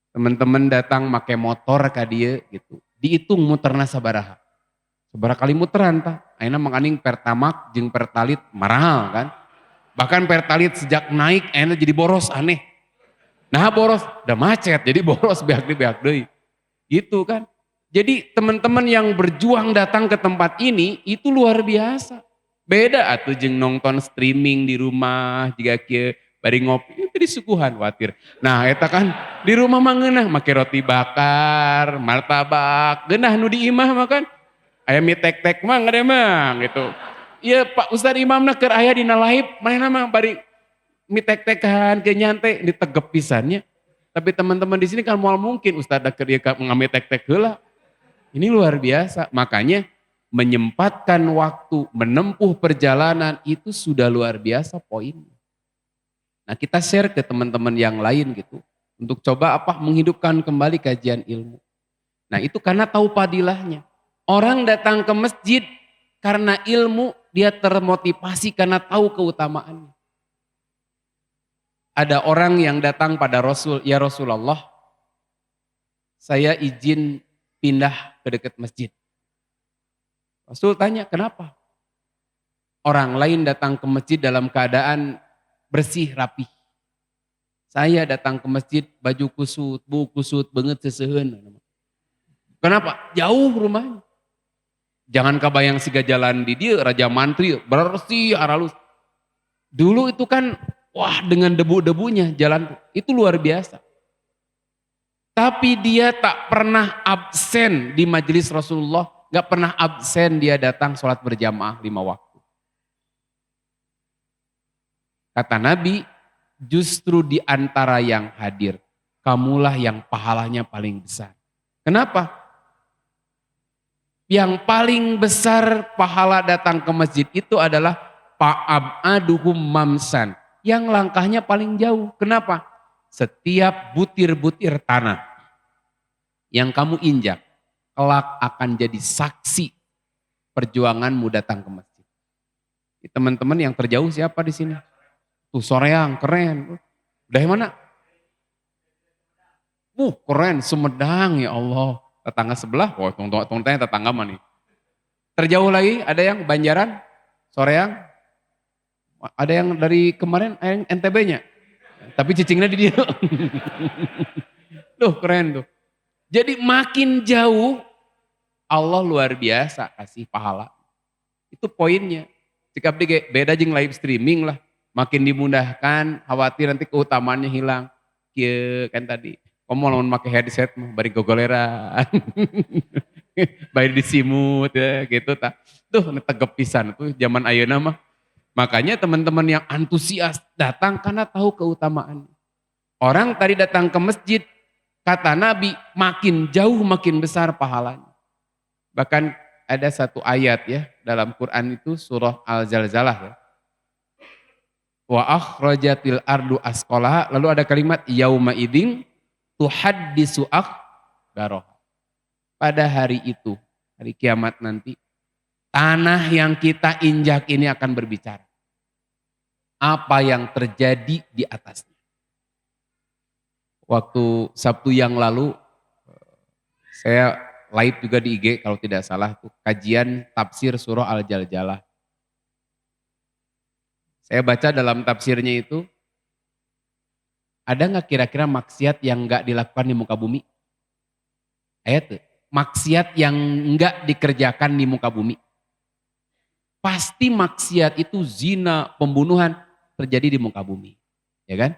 Teman-teman datang make motor ka dieu gitu. Dihitung muterna sabaraha. Sabaraha kali muteran tah. Ayeuna manganing pertamak jeung pertalit mahal kan. Bahkan pertalit sejak naik ayeuna jadi boros aneh. Nah boros udah macet jadi boros beak deui. Gitu kan. Jadi teman-teman yang berjuang datang ke tempat ini itu luar biasa. Beda atuh jeung nonton streaming di rumah jika kieu bari ngopi itu disuguhan watir. Nah eta kan di rumah mah ngeunah make roti bakar, martabak, geunah nu di imah mah kan aya mie tek-tek mah ngade mah gitu. iya Pak Ustaz Imamna keur aya dina live, manehna mah bari mitek-tekan ke nyantai ditegep pisannya. Tapi teman-teman di sini kan moal mungkin Ustaz keur ieu ngamitek-tek heula. Ini luar biasa. Makanya menyempatkan waktu menempuh perjalanan itu sudah luar biasa poinnya. Nah, kita share ke teman-teman yang lain gitu untuk coba menghidupkan kembali kajian ilmu. Nah, itu karena tahu padilahnya. Orang datang ke masjid karena ilmu, dia termotivasi karena tahu keutamaannya. Ada orang yang datang pada Rasul, ya Rasulullah, saya izin pindah ke dekat masjid. Rasul tanya, kenapa? Orang lain datang ke masjid dalam keadaan bersih, rapi. Saya datang ke masjid, baju kusut, bu kusut, banget sesehen. Kenapa? Jauh rumahnya. Jangan kebayang siga jalan di dia, Raja Mantri, bersih, aralus. Dulu itu kan, wah dengan debu-debunya jalan, itu luar biasa. Tapi dia tak pernah absen di majelis Rasulullah, gak pernah absen dia datang sholat berjamaah 5 waktu. Kata Nabi, justru di antara yang hadir, kamulah yang pahalanya paling besar. Kenapa? Yang paling besar pahala datang ke masjid itu adalah fa'ab'aduhum mamsan. Yang langkahnya paling jauh. Kenapa? Setiap butir-butir tanah yang kamu injak, kelak akan jadi saksi perjuanganmu datang ke masjid. Teman-teman yang terjauh siapa di sini? Tuh Soreang, keren. Dari mana? Keren, Sumedang ya Allah. Tetangga sebelah, tanya tetangga mana nih. Terjauh lagi ada yang Banjaran, Soreang, ada yang dari kemarin NTB-nya. Tapi cicingnya di dia. Tuh keren tuh. Jadi makin jauh Allah luar biasa kasih pahala. Itu poinnya. Jika beda jeng live streaming lah. Makin dimudahkan, khawatir nanti keutamaannya hilang. Kieu kan tadi. Kamu mau pakai headset mah bari gogoleran. Bari disimut ya gitu tak. Tuh tegep pisan tuh zaman ayeuna mah. Makanya teman-teman yang antusias datang karena tahu keutamaan. Orang tadi datang ke masjid, kata Nabi, makin jauh makin besar pahalanya. Bahkan ada satu ayat ya dalam Quran itu surah Al-Zalzalah ya. Wa akhrajatil ardu asqalaha, lalu ada kalimat yauma idzin tuhaddisu akhbaraha. Pada hari itu, hari kiamat nanti, tanah yang kita injak ini akan berbicara. Apa yang terjadi di atasnya. Waktu Sabtu yang lalu, saya live juga di IG kalau tidak salah, tuh, kajian tafsir surah Al-Zalzalah. Saya baca dalam tafsirnya itu, ada nggak kira-kira maksiat yang nggak dilakukan di muka bumi? Ayat tuh, maksiat yang nggak dikerjakan di muka bumi. Pasti maksiat itu zina, pembunuhan terjadi di muka bumi, ya kan?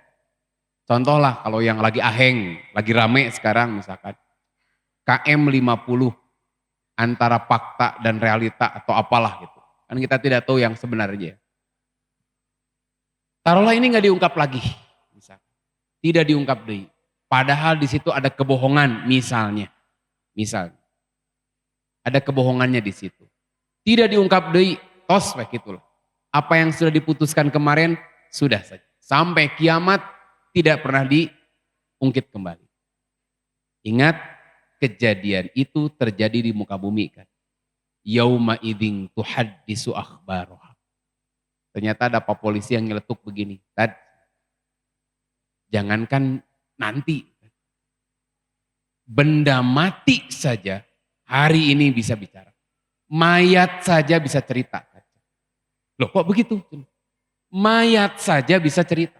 Contoh lah kalau yang lagi aheng, lagi rame sekarang misalkan KM 50 antara fakta dan realita atau apalah gitu. Kan kita tidak tahu yang sebenarnya. Taruhlah ini nggak diungkap lagi, misalkan. Tidak diungkap deh. Padahal di situ ada kebohongan misalnya. Ada kebohongannya di situ. Tidak diungkap deh, tos kayak gitulah. Apa yang sudah diputuskan kemarin sudah saja. Sampai kiamat tidak pernah diungkit kembali. Ingat kejadian itu terjadi di muka bumi kan. Yauma idzin tuhaddisu akhbaraha. Ternyata ada Pak Polisi yang nyeletuk begini. Jangankan nanti. Benda mati saja hari ini bisa bicara. Mayat saja bisa cerita. Loh kok begitu? Mayat saja bisa cerita.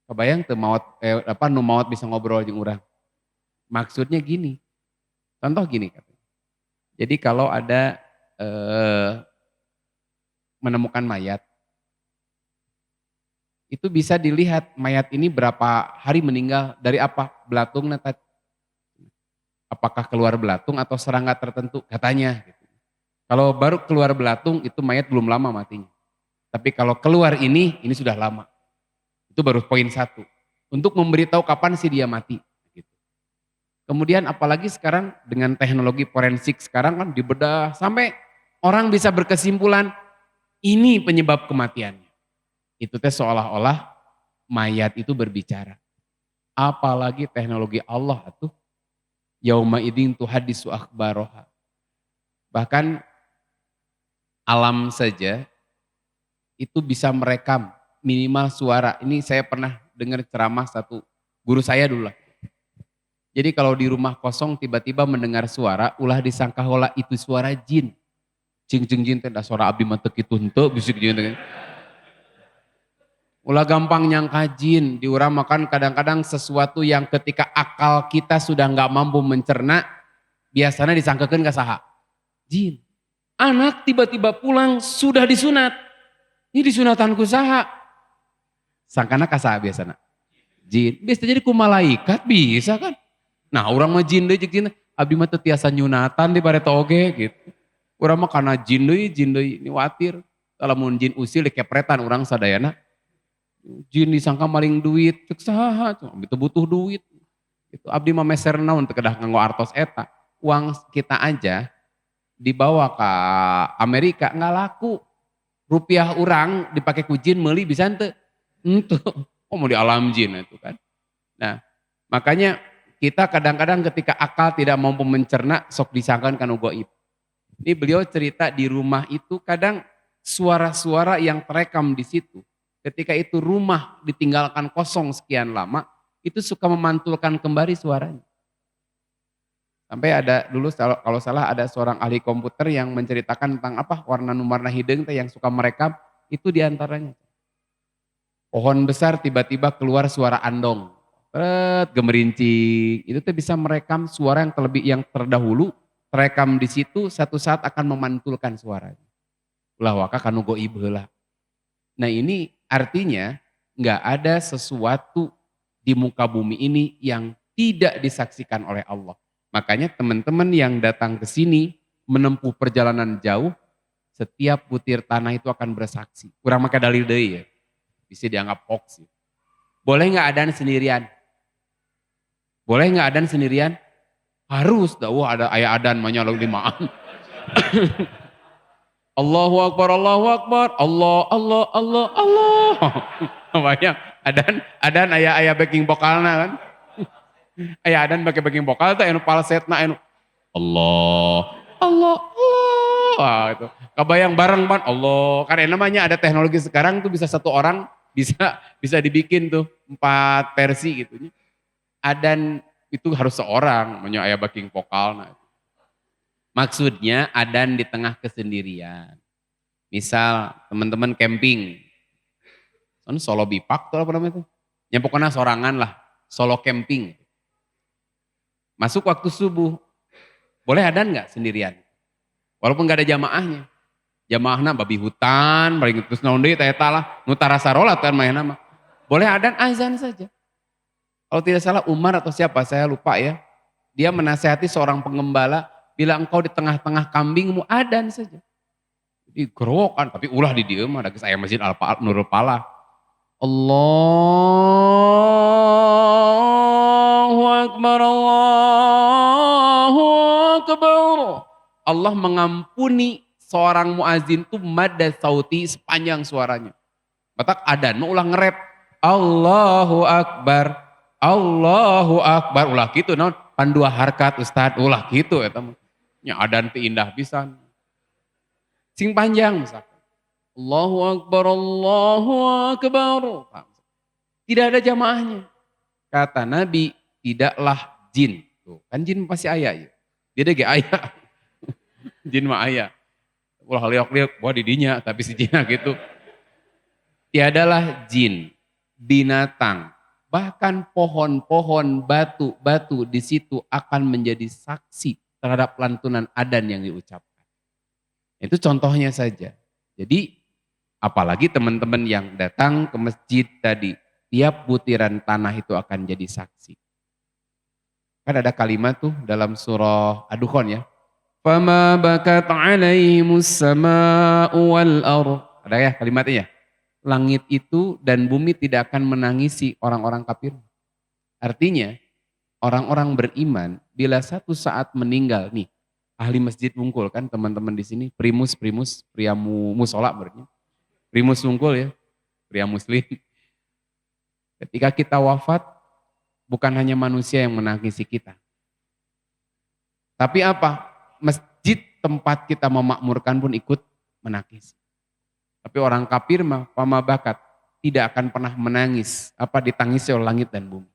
Kebayang tuh maut bisa ngobrol jeung urang. Maksudnya gini. Contoh gini katanya. Jadi kalau ada menemukan mayat, itu bisa dilihat mayat ini berapa hari meninggal, dari apa? Belatung, apakah keluar belatung atau serangga tertentu, katanya. Gitu. Kalau baru keluar belatung itu mayat belum lama matinya. Tapi kalau keluar ini sudah lama. Itu baru poin satu. Untuk memberitahu kapan sih dia mati. Gitu. Kemudian apalagi sekarang dengan teknologi forensik sekarang kan dibedah sampai orang bisa berkesimpulan ini penyebab kematiannya. Itu teh seolah-olah mayat itu berbicara. Apalagi teknologi Allah tuh. Yauma idin tuhaddisu akhbaroha. Bahkan alam saja itu bisa merekam minimal suara. Ini saya pernah dengar ceramah satu guru saya dulu lah. Jadi kalau di rumah kosong tiba-tiba mendengar suara, ulah disangka hola itu suara jin. Cing jin teh da suara abdi mah teu kitu henteu bisik jin teh. Ulah gampang nyangka jin, diurang makan kadang-kadang sesuatu yang ketika akal kita sudah nggak mampu mencerna, biasanya disangkakan ka saha? Jin. Anak tiba-tiba pulang sudah disunat. Ini disunatan ku saha? Sangkana ka saha biasana? Jin. Bisa jadi ku malaikat bisa kan? Nah, orang mah jin deui jin abdi mah teu tiasa nyunatan di bare oge gitu. Urang mah kana jin deui ini watir. Lamun jin usil dikepretan urang sadayana. Jin disangka maling duit, cek saha, itu butuh duit. Itu abdi mah meser naon teu kedah nganggo artos eta. Uang kita aja dibawa ke Amerika nggak laku. Rupiah orang dipakai ku jin meuli bisa henteu? Henteu. Oh mau di alam jin itu kan. Nah, makanya kita kadang-kadang ketika akal tidak mampu mencerna sok disangkakan kanu goib. Ini beliau cerita di rumah itu kadang suara-suara yang terekam di situ. Ketika itu rumah ditinggalkan kosong sekian lama, itu suka memantulkan kembali suaranya. Sampai ada dulu kalau salah ada seorang ahli komputer yang menceritakan tentang apa warna hideung yang suka merekam, itu diantaranya. Pohon besar tiba-tiba keluar suara andong, gemerincing, itu tuh bisa merekam suara yang terdahulu, terekam di situ satu saat akan memantulkan suaranya. Ulah waka kanu goib heula. Nah ini artinya nggak ada sesuatu di muka bumi ini yang tidak disaksikan oleh Allah. Makanya teman-teman yang datang ke sini menempuh perjalanan jauh, setiap butir tanah itu akan bersaksi. Kurang maka dalil deui ya. Bisa dianggap hoax. Boleh nggak adan sendirian? Boleh nggak adan sendirian? Harus. Wah ada ayah adan manya lalu limaan. Allahu Akbar, Allahu Akbar, Allah, Allah, Allah, Allah. Banyak adan ayah backing vokalna kan. Ayah adan pakai backing vokal tuh anu falsetna anu Allah, Allah, Allah. Wah, itu. Kebayang bareng ban Allah. Karena namanya ada teknologi sekarang tuh bisa satu orang bisa dibikin tuh 4 versi gitu. Adan itu harus seorang, namanya ayah backing vokal. Nah. Maksudnya adan di tengah kesendirian. Misal teman-teman camping. Solo bipak tuh apa namanya itu? Ya pokoknya sorangan lah, solo camping. Masuk waktu subuh. Boleh adan nggak sendirian? Walaupun nggak ada jamaahnya. Jamaahna babi hutan, paling terus naon deui teh lah, nu tarasa rolat kan main nama. Boleh adan azan saja. Kalau tidak salah Umar atau siapa saya lupa ya. Dia menasihati seorang pengembala, bila engkau di tengah-tengah kambingmu adan saja. Jadi gerokan, tapi ulah di dieu mah da geus aya Masjid Nurul Falah. Allahu Akbar, Allahu Akbar. Allah mengampuni seorang muazin itu madda sauti sepanjang suaranya. Batak adan mau ulah ngerep. Allahu Akbar, Allahu Akbar. Ulah gitu naon pandua harkat Ustad ulah gitu eta mah. Nya adan teu indah pisan. Sing panjang misalkan. Allahu Akbar, Allahu Akbar. Tidak ada jamaahnya. Kata Nabi, tidaklah jin. Tuh, kan jin pasti ayah ya. Dia ge ayah. Jin mah ayah. Ulah liok-liok, wah didinya, tapi si jinnya gitu. Tiadalah jin, binatang, bahkan pohon-pohon, batu-batu di situ akan menjadi saksi terhadap lantunan adan yang diucapkan. Itu contohnya saja. Jadi apalagi teman-teman yang datang ke masjid tadi, tiap butiran tanah itu akan jadi saksi. Kan ada kalimat tuh dalam surah Ad-Dukhan ya. Fama bakat alaihimus sama'u wal ardh. Ada ya kalimatnya ya? Langit itu dan bumi tidak akan menangisi orang-orang kafir. Artinya orang-orang beriman bila satu saat meninggal nih, ahli masjid Wungkul kan teman-teman di sini, primus pria musola berarti. Primus Wungkul ya, pria muslim. Ketika kita wafat bukan hanya manusia yang menangisi kita. Tapi apa? Masjid tempat kita memakmurkan pun ikut menangis. Tapi orang kafir mah pama bakat tidak akan pernah menangis apa ditangisi oleh langit dan bumi.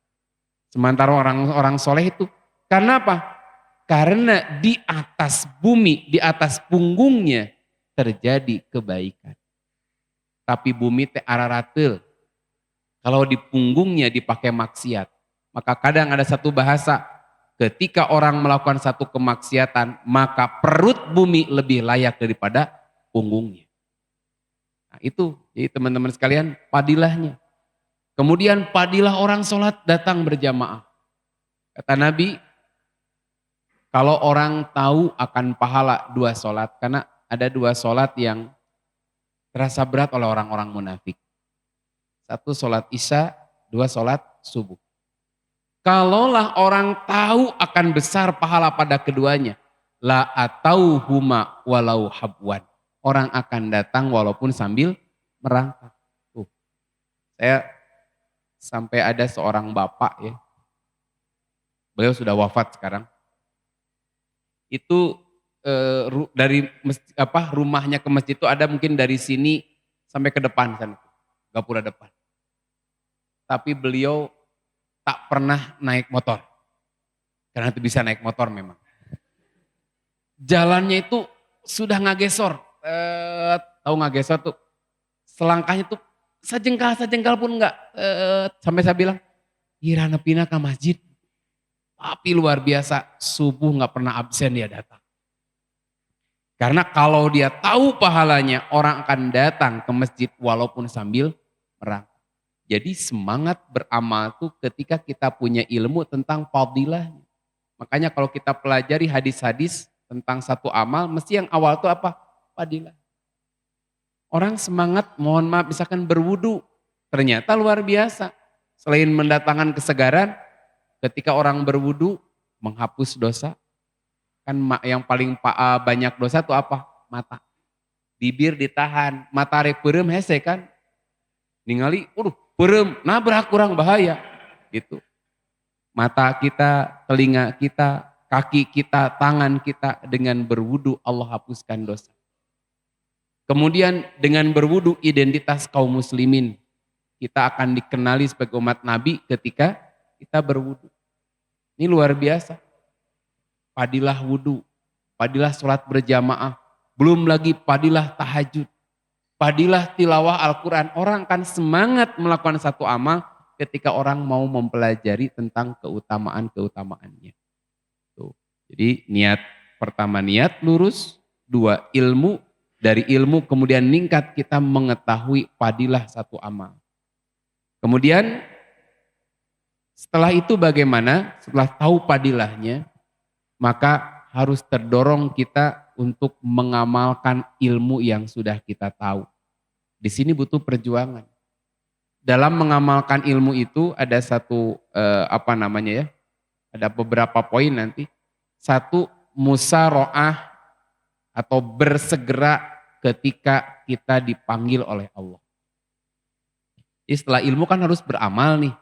Sementara orang-orang soleh itu karena apa? Karena di atas bumi, di atas punggungnya terjadi kebaikan. Tapi bumi teh ararateul. Kalau di punggungnya dipakai maksiat, maka kadang ada satu bahasa, ketika orang melakukan satu kemaksiatan, maka perut bumi lebih layak daripada punggungnya. Nah itu, jadi teman-teman sekalian, padilahnya. Kemudian padilah orang sholat datang berjamaah. Kata Nabi, kalau orang tahu akan pahala 2 sholat, karena ada 2 sholat yang terasa berat oleh orang-orang munafik. 1 sholat isya, 2 sholat subuh. Kalaulah orang tahu akan besar pahala pada keduanya, la atau huma walau habwan. Orang akan datang walaupun sambil merangkak. Saya sampai ada seorang bapak ya, beliau sudah wafat sekarang. Itu dari rumahnya ke masjid itu ada mungkin dari sini sampai ke depan sana, gapura depan. Tapi beliau tak pernah naik motor. Karena itu bisa naik motor memang. Jalannya itu sudah ngagesor. Tahu ngagesor tuh. Selangkahnya tuh sajengkal pun enggak. Sampai saya bilang, Ira nepina ke masjid. Tapi luar biasa, subuh enggak pernah absen dia datang. Karena kalau dia tahu pahalanya, orang akan datang ke masjid walaupun sambil merangkak. Jadi semangat beramal tuh ketika kita punya ilmu tentang fadilahnya. Makanya kalau kita pelajari hadis-hadis tentang satu amal, mesti yang awal tuh apa? Fadilah. Orang semangat, mohon maaf, misalkan berwudu, ternyata luar biasa. Selain mendatangkan kesegaran, ketika orang berwudu, menghapus dosa. Kan yang paling banyak dosa tuh apa? Mata. Bibir ditahan, mata rek beureum hese kan. Ningali, beureum, nabrak kurang bahaya. Gitu. Mata kita, telinga kita, kaki kita, tangan kita, dengan berwudu Allah hapuskan dosa. Kemudian dengan berwudu identitas kaum muslimin. Kita akan dikenali sebagai umat Nabi ketika kita berwudu. Ini luar biasa. Padilah wudu, padilah sholat berjamaah, belum lagi padilah tahajud, padilah tilawah Al-Quran. Orang akan semangat melakukan satu amal ketika orang mau mempelajari tentang keutamaan-keutamaannya. Tuh. Jadi niat pertama niat lurus, 2 ilmu, dari ilmu kemudian meningkat kita mengetahui padilah satu amal. Kemudian setelah itu bagaimana? Setelah tahu padilahnya, maka harus terdorong kita untuk mengamalkan ilmu yang sudah kita tahu. Di sini butuh perjuangan. Dalam mengamalkan ilmu itu ada satu ada beberapa poin nanti. 1, musaro'ah atau bersegera ketika kita dipanggil oleh Allah. Jadi setelah ilmu kan harus beramal nih.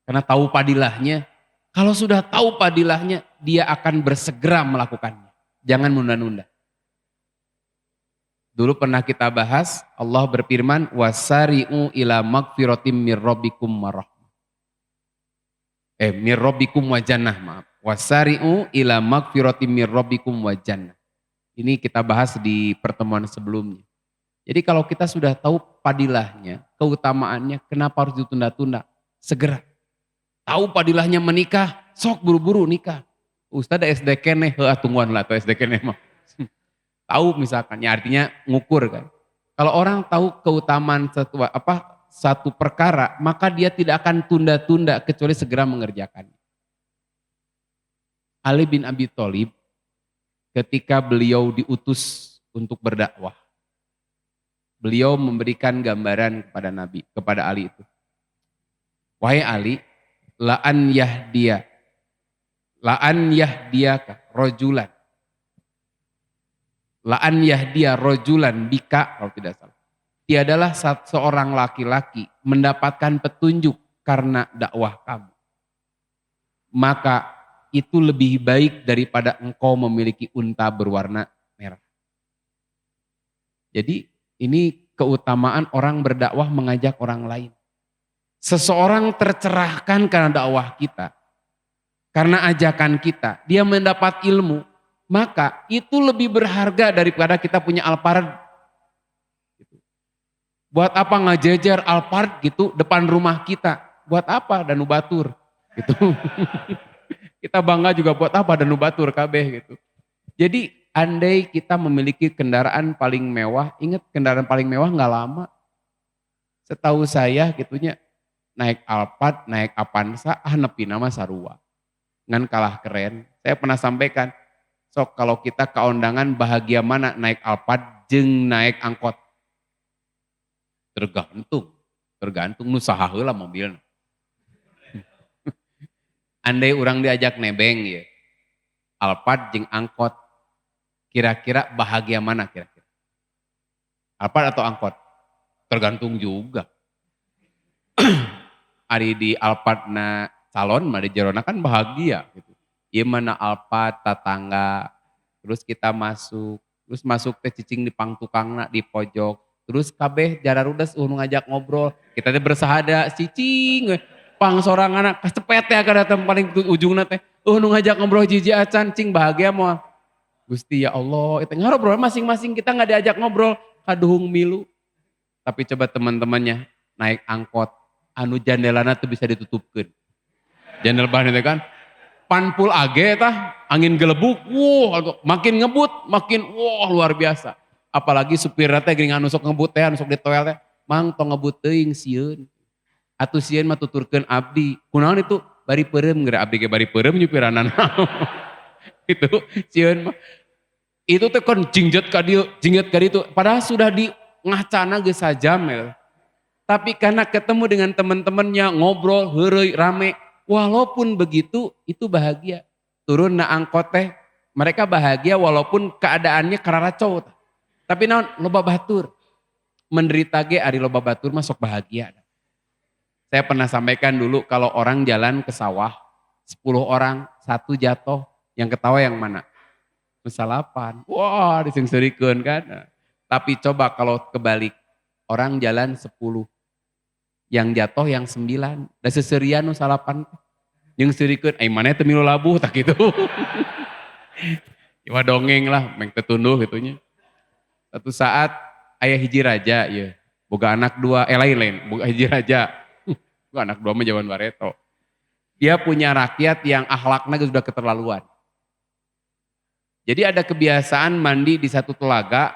Karena tahu padilahnya. Kalau sudah tahu padilahnya, dia akan bersegera melakukannya. Jangan nunda-nunda. Dulu pernah kita bahas, Allah berfirman, wasari'u ila magfiratim mir rabbikum warahmah. Mir rabbikum wa jannah, maaf. Wasari'u ila magfiratim mir rabbikum wa jannah. Ini kita bahas di pertemuan sebelumnya. Jadi kalau kita sudah tahu padilahnya, keutamaannya, kenapa harus ditunda-tunda? Segera. Tahu padilahnya menikah, sok buru-buru nikah. Ustaz ada SD kene, tungguan lah atau SD kene mah. Tahu misalkan, ya artinya ngukur kan. Kalau orang tahu keutamaan satu perkara, maka dia tidak akan tunda-tunda kecuali segera mengerjakannya. Ali bin Abi Thalib ketika beliau diutus untuk berdakwah. Beliau memberikan gambaran kepada Nabi, kepada Ali itu. Wahai Ali, la'an yahdiyaka rojulan. La'an yahdiya rojulan bika, kalau tidak salah. Tiadalah seorang laki-laki mendapatkan petunjuk karena dakwah kamu. Maka itu lebih baik daripada engkau memiliki unta berwarna merah. Jadi ini keutamaan orang berdakwah mengajak orang lain. Seseorang tercerahkan karena dakwah kita, karena ajakan kita, dia mendapat ilmu, maka itu lebih berharga daripada kita punya Alphard. Buat apa ngajejer Alphard gitu depan rumah kita? Buat apa Danu Batur? Gitu. Kita bangga juga buat apa Danu Batur kabeh gitu. Jadi andai kita memiliki kendaraan paling mewah, ingat kendaraan paling mewah nggak lama. Setahu saya gitunya naik Alphard, naik Avanza, nepi nama sarua. Ngan kalah keren. Saya pernah sampaikan, sok kalau kita ke undangan bahagia mana naik Alphard jeung naik angkot. Tergantung nu saha heula mobilna. Andai orang diajak nebeng ya, Alphard jeung angkot, kira-kira bahagia mana kira-kira? Alphard atau angkot? Tergantung juga. Ari di Alphard na calon, mah di jerona kan bahagia gitu. Ieu mana Alphard tatangga, terus kita masuk teh cicing di pang tukangna di pojok, terus kabeh jararudes nu ngajak ngobrol, kita teh bersahada cicing pang sorang anak kecepet ya kada paling ujungna teh nu ngajak ngobrol jiji acan cing bahagia moal. Gusti ya Allah, itu ngobrol masing-masing kita nggak diajak ngobrol kaduhung milu. Tapi coba teman-temannya naik angkot, anu jandelana tuh bisa ditutupkan. Jandel bahan itu kan, panpul age tah, angin gelebuk, makin ngebut, makin luar biasa. Apalagi supirnya teh gering anu sok ngebut teh, anu sok ditoel teh, mang tong ngebut teuing sieun. Atuh sieun mah tuturkeun abdi. Kunaon itu bari peureum geura abdi ge bari peureum nyupiranana. Itu sieun mah. Itu teh kon jingjet ka dieu itu padahal sudah di ngacana geus sajam ya. Tapi karena ketemu dengan teman-temannya ngobrol heureuy rame, walaupun begitu itu bahagia. Turun na angkot teh mereka bahagia walaupun keadaannya kararacow. Tapi naon loba batur. Menderita ge ari loba batur mah sok bahagia. Saya pernah sampaikan dulu kalau orang jalan ke sawah 10 orang, 1 jatuh, yang ketawa yang mana? Kesalapan. Wah, disengserikeun kan. Tapi coba kalau kebalik, orang jalan 10, yang jatuh yang 9, da seserian nu salapan. Yang serikeun, ai maneh teu milu labuh tak gitu. Iwa dongeng lah, meng tetunduh gitunya. Satu saat aya hiji raja ya, boga anak 2, lain, boga hiji raja. Boga anak 2 mah jaman bareto. Dia punya rakyat yang akhlaknya sudah keterlaluan. Jadi ada kebiasaan mandi di satu telaga,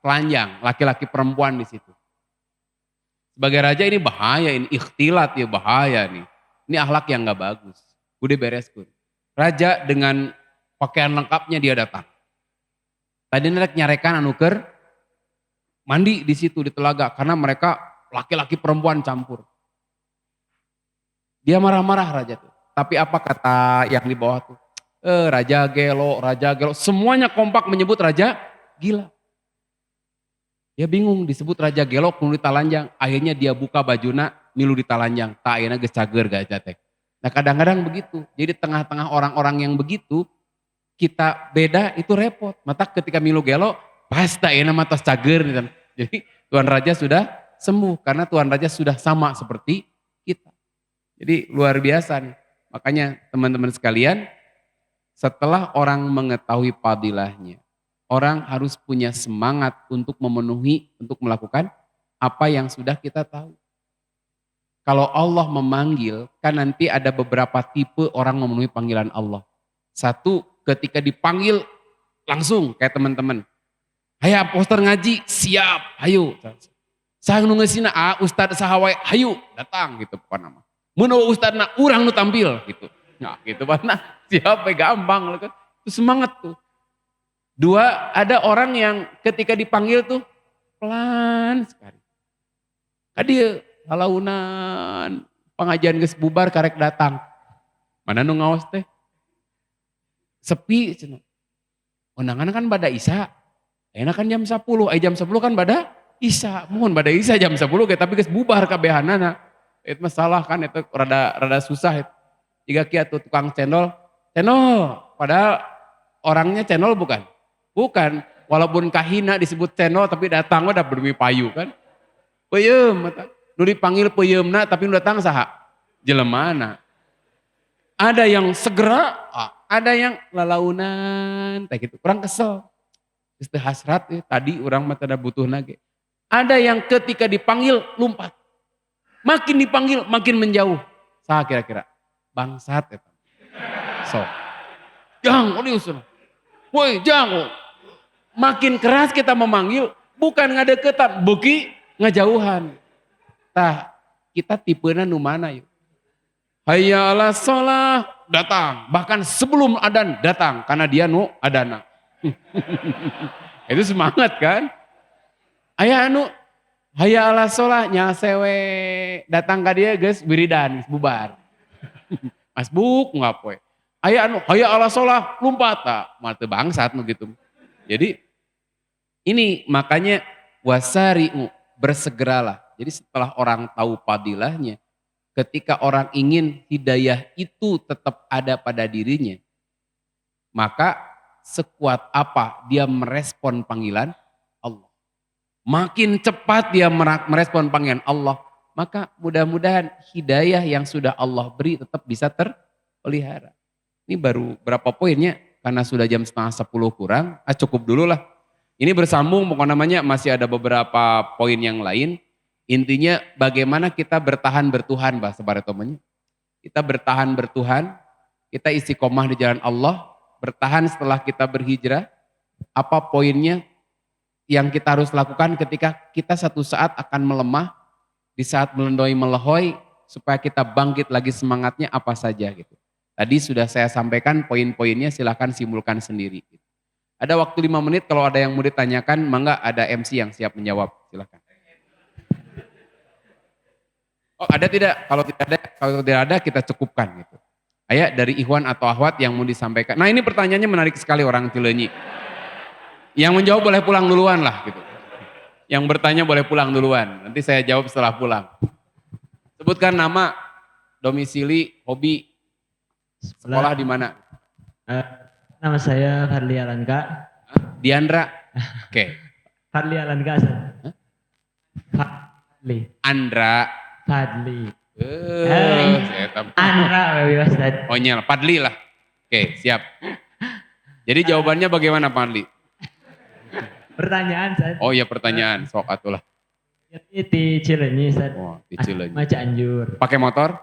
telanjang, laki-laki perempuan di situ. Sebagai raja ini bahaya, ini ikhtilat ya bahaya nih. Ini akhlak yang gak bagus. Udah bereskan. Raja dengan pakaian lengkapnya dia datang. Tadi nerek nyarekan anuker mandi di situ di telaga karena mereka laki-laki perempuan campur. Dia marah-marah raja tuh. Tapi apa kata yang di bawah tuh? Raja gelo, semuanya kompak menyebut raja gila. Dia bingung disebut raja gelo kudu ditalanjang. Akhirnya dia buka bajuna milu ditalanjang. Tak ayeuna geus cager gajah teh. Nah kadang-kadang begitu. Jadi tengah-tengah orang-orang yang begitu kita beda itu repot. Mata ketika milu gelo pasti ayeuna mah tos cager gitu. Jadi Tuan Raja sudah sembuh karena Tuan Raja sudah sama seperti kita. Jadi luar biasa nih. Makanya teman-teman sekalian, setelah orang mengetahui fadilahnya, orang harus punya semangat untuk memenuhi, untuk melakukan apa yang sudah kita tahu. Kalau Allah memanggil, kan nanti ada beberapa tipe orang memenuhi panggilan Allah. Satu, ketika dipanggil langsung kayak teman-teman. Hayya poster ngaji, siap, hayu. Sang nu ngeusina ustad sahawai, hayu, datang gitu pokoknya nama. Mun ustadna urang nu tampil gitu. Nah gitu mana siapa gampang itu semangat tuh. Dua, ada orang yang ketika dipanggil tuh pelan sekali. Dia halaunan, pengajian geus bubar karek datang. Mana nu ngaos teh? Sepi cenah. Undangan kan bada Isya. Enak kan jam 10, jam 10 kan bada Isya. Mohon bada Isya jam 10 tapi geus bubar kabehanana. Itu masalah kan, itu rada susah itu. Jika kia tuh tukang cendol, padahal orangnya cendol bukan? Bukan, walaupun kahina disebut cendol tapi datang udah bermi payu kan. Peuyeum eta. Nu dipanggil peuyeumna tapi nu datang saha? Jelemana. Ada yang segera, ada yang lalaunan, kayak gitu. Kurang kesel. Geus hasrat tadi urang mah tada butuhna ge. Ada yang ketika dipanggil lompat. Makin dipanggil makin menjauh. Saha kira-kira? Bangsat eta. Sok. Jang, woi jang. Makin keras kita memanggil, bukan ngadeketan, beuki ngajauhan. Tah, kita tipena nu mana yuk? Hayya ala sholah, datang. Bahkan sebelum adan datang, karena dia nu adana. Itu semangat kan? Aya anu, hayya ala sholah, nyasewe, datang ke dia guys, biridan, bubar. Masbuk ngapoe. Aya anu, hayya ala sholah, lompat. Mata bangsat nu gitu. Jadi ini makanya wasari'u, bersegeralah. Jadi setelah orang tahu padilahnya, ketika orang ingin hidayah itu tetap ada pada dirinya, maka sekuat apa dia merespon panggilan Allah. Makin cepat dia merespon panggilan Allah, maka mudah-mudahan hidayah yang sudah Allah beri tetap bisa terpelihara. Ini baru berapa poinnya? Karena sudah jam 9:30 kurang, cukup dulu lah. Ini bersambung, pokoknya namanya masih ada beberapa poin yang lain. Intinya bagaimana kita bertahan bertuhan, bahasa Baretomonya. Kita bertahan bertuhan, kita istiqomah di jalan Allah, bertahan setelah kita berhijrah. Apa poinnya yang kita harus lakukan ketika kita satu saat akan melemah, di saat melendoi melehoi, supaya kita bangkit lagi semangatnya apa saja gitu. Tadi sudah saya sampaikan poin-poinnya, silahkan simpulkan sendiri. Ada waktu 5 menit, kalau ada yang mau ditanyakan, mangga ada MC yang siap menjawab, silahkan. Oh ada tidak? Kalau tidak ada kita cukupkan gitu. Ayah dari Ikhwan atau Ahwat yang mau disampaikan. Nah ini pertanyaannya menarik sekali orang Cileunyi. Yang menjawab boleh pulang duluan lah gitu. Yang bertanya boleh pulang duluan, nanti saya jawab setelah pulang. Sebutkan nama, domisili, hobi, sekolah di mana? Nama saya Fadli Alanka. Diandra. Oke. Fadli Alanka. Fadli. Andra. Fadli. Andra Ustaz. Oh nyala, Fadli lah. Oke, siap. Jadi jawabannya bagaimana Fadli? Pertanyaan Ustaz. Oh iya pertanyaan, sok atulah. Di Cileunyi Ustaz. Oh, di Cileunyi. Cianjur. Pakai motor?